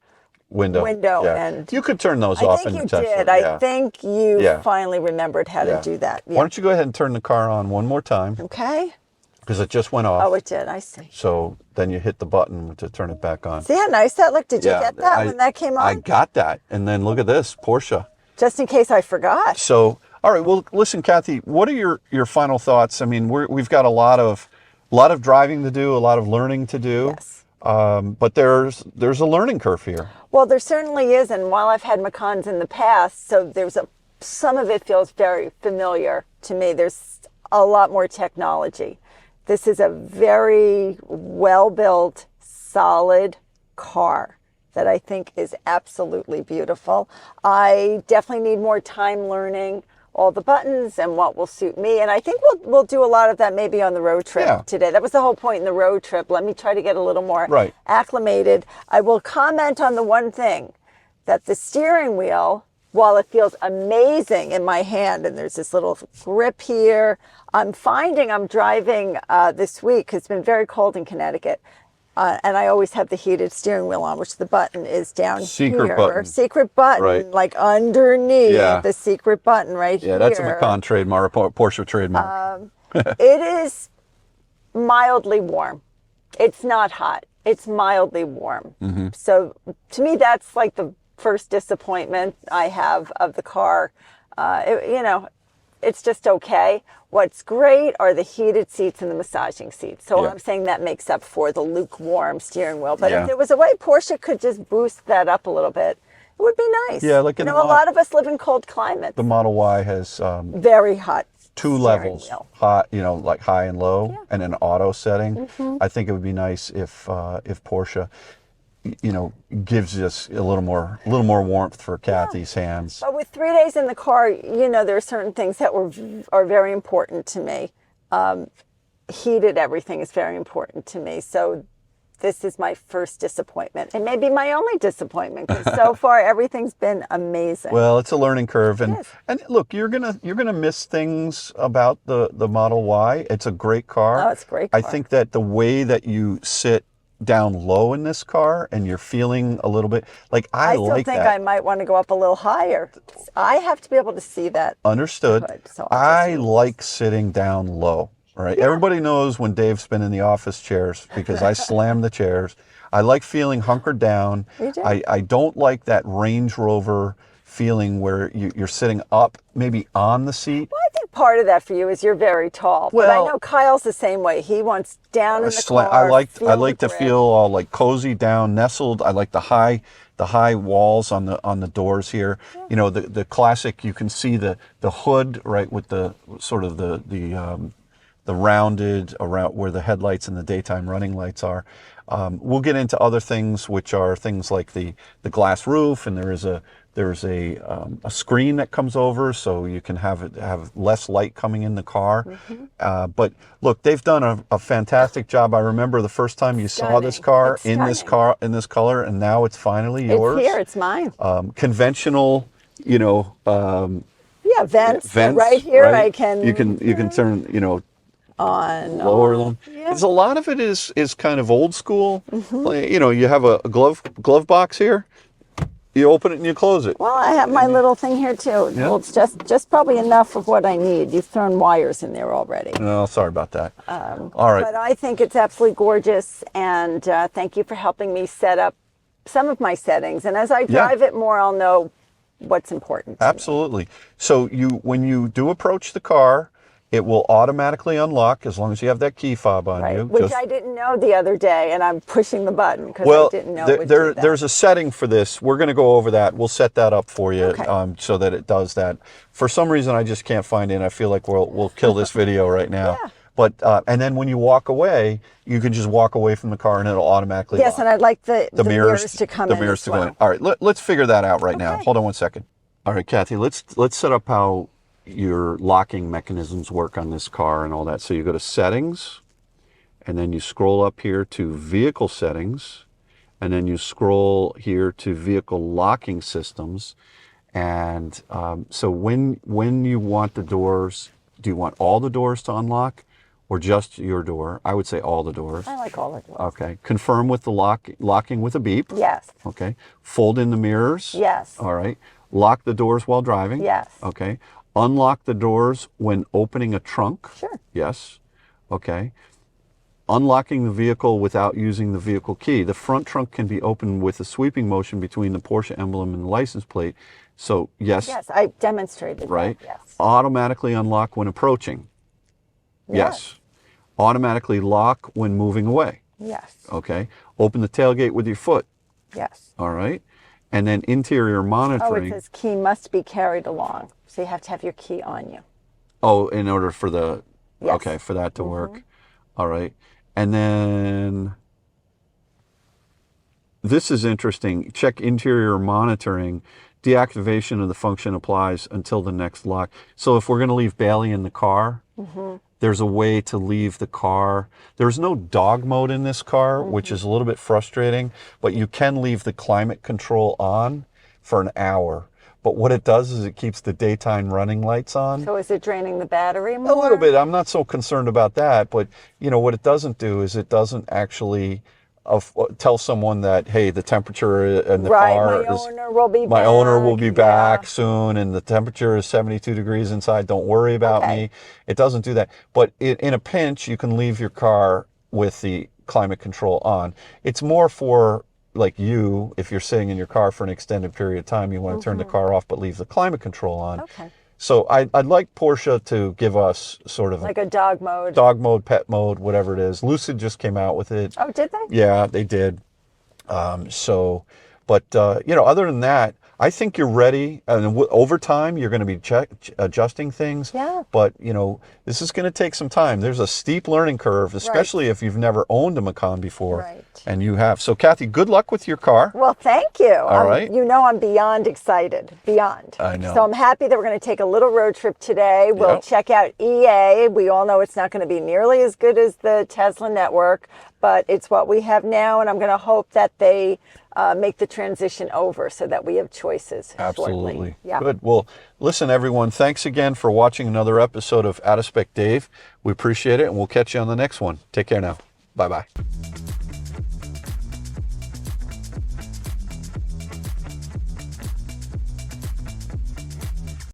Window. window, and you could turn those I off think in you the Tesla. did. Yeah. I think you Yeah. finally remembered how Yeah. to do that. Why Yeah. don't you go ahead and turn the car on one more time Okay. because it just went off. Oh, it did. I see. So then you hit the button to turn it back on. See how nice that looked? Did you get that I- when that came on? I got that. And then look at this, Porsche. Just in case I forgot. So, all right, well, listen, Kathy, what are your final thoughts? I mean, we've got a lot of driving to do, a lot of learning to do. Yes. But there's a learning curve here. Well, there certainly is, and while I've had Macans in the past, so some of it feels very familiar to me. There's a lot more technology. This is a very well-built, solid car that I think is absolutely beautiful. I definitely need more time learning all the buttons and what will suit me. And I think we'll do a lot of that maybe on the road trip today. That was the whole point in the road trip. Let me try to get a little more acclimated. I will comment on the one thing, that the steering wheel, while it feels amazing in my hand, and there's this little grip here, I'm finding I'm driving this week, 'cause it's been very cold in Connecticut, and I always have the heated steering wheel on, which the button is down Secret here. button. Secret button, Right. like underneath Yeah. the secret button right here. Yeah, that's a Macan trademark, a Porsche trademark. It is mildly warm. It's not hot. It's mildly warm. So to me, that's like the first disappointment I have of the car. You know, it's just okay. What's great are the heated seats and the massaging seats. So Yeah. I'm saying that makes up for the lukewarm steering wheel. But Yeah. if there was a way Porsche could just boost that up a little bit, it would be nice. Yeah, like you in know, the a lot of us live in cold climates. The Model Y has Very hot. two steering levels, wheel. hot, you know, like high and low, and an auto setting. I think it would be nice if Porsche, you know, gives us a little more warmth for Kathy's hands. But with 3 days in the car, you know, there are certain things that are very important to me. Heated everything is very important to me. So this is my first disappointment, and maybe my only disappointment, because so far everything's been amazing. Well, it's a learning curve, and Yes. and look, you're gonna miss things about the Model Y. It's a great car. Oh, it's a great I car. think that the way that you sit down low in this car and you're feeling a little bit like I still like think that. I might want to go up a little higher. I have to be able to see that. Understood. Good, so I'll I just use like sitting down low. Right. Everybody knows when Dave's been in the office chairs because I slam the chairs. I like feeling hunkered down. You do. I don't like that Range Rover feeling where you're sitting up, maybe on the seat. Well, I think part of that for you is you're very tall. But Well- I know Kyle's the same way. He wants down in the car. I like feel to the grip. feel all like cozy down, nestled. I like the high walls on the doors here. You know, the classic. You can see the hood right with the sort of the the rounded around where the headlights and the daytime running lights are. We'll get into other things, which are things like the glass roof, and there's a screen that comes over so you can have less light coming in the car. But look, they've done a fantastic job. I remember the first time you saw this car in this color, and now it's finally yours. It's here. It's mine. Conventional, you know. Yeah, vents right here. Right? I can. You can turn, you know, on, lower them. Yeah. Because a lot of it is kind of old school. Like, you know, you have a glove box here. You open it and you close it. Well, I have my little thing here too. Yeah. Well, it's just probably enough of what I need. You've thrown wires in there already. No, sorry about that. All right. But I think it's absolutely gorgeous, and thank you for helping me set up some of my settings. And as I drive it more, I'll know what's important. Absolutely. So when you do approach the car, it will automatically unlock as long as you have that key fob on you. Which I didn't know the other day, and I'm pushing the button because I didn't know it would do that. There's a setting for this. We're going to go over that. We'll set that up for you so that it does that. For some reason, I just can't find it, and I feel like we'll kill this video right now. Yeah. But and then when you walk away, you can just walk away from the car, and it'll automatically lock. And I'd like the mirrors to come in. The mirrors to go in. All right, let's figure that out right now. Hold on one second. All right, Kathy, let's set up how your locking mechanisms work on this car and all that. So you go to settings, and then you scroll up here to vehicle settings, and then you scroll here to vehicle locking systems. And so when you want the doors, do you want all the doors to unlock or just your door? I would say all the doors. I like all the doors. Okay. Confirm with the locking with a beep. Yes. Okay. Fold in the mirrors. Yes. All right. Lock the doors while driving. Yes. Okay. Unlock the doors when opening a trunk. Sure. Yes. Okay. Unlocking the vehicle without using the vehicle key. The front trunk can be opened with a sweeping motion between the Porsche emblem and the license plate. So, yes. Yes, I demonstrated right? that, yes. Automatically unlock when approaching. Yes. Automatically lock when moving away. Yes. Okay. Open the tailgate with your foot. Yes. All right. And then interior Oh, monitoring. it says key must be carried along. So you have to have your key on you. Oh, in order for the, Yes. okay, for that to work. All right. And then this is interesting. Check interior monitoring. Deactivation of the function applies until the next lock. So if we're going to leave Bailey in the car, there's a way to leave the car. There's no dog mode in this car, which is a little bit frustrating, but you can leave the climate control on for an hour. But what it does is it keeps the daytime running lights on. So is it draining the battery more? A little bit. I'm not so concerned about that. But, you know, what it doesn't do is it doesn't actually tell someone that, hey, the temperature in the car my owner will be back. My owner will be back soon, and the temperature is 72 degrees inside. Don't worry about me. It doesn't do that. But in a pinch, you can leave your car with the climate control on. It's more for, like you, if you're sitting in your car for an extended period of time, you want to turn the car off but leave the climate control on. Okay. So I'd like Porsche to give us sort of like a dog mode. Dog mode, pet mode, whatever it is. Lucid just came out with it. Oh, did they? Yeah, they did. But you know, other than that, I think you're ready. And over time, you're going to be adjusting things. Yeah. But, you know, this is going to take some time. There's a steep learning curve, especially if you've never owned a Macan before. Right. And you have. So, Kathy, good luck with your car. Well, thank you. All right. You know I'm beyond excited. Beyond. I know. So I'm happy that we're going to take a little road trip today. We'll check out EA. We all know it's not going to be nearly as good as the Tesla network, but it's what we have now, and I'm going to hope that they make the transition over so that we have choices Absolutely. shortly. Yeah. Good. Well, listen, everyone, thanks again for watching another episode of Out of Spec Dave. We appreciate it, and we'll catch you on the next one. Take care now. Bye-bye.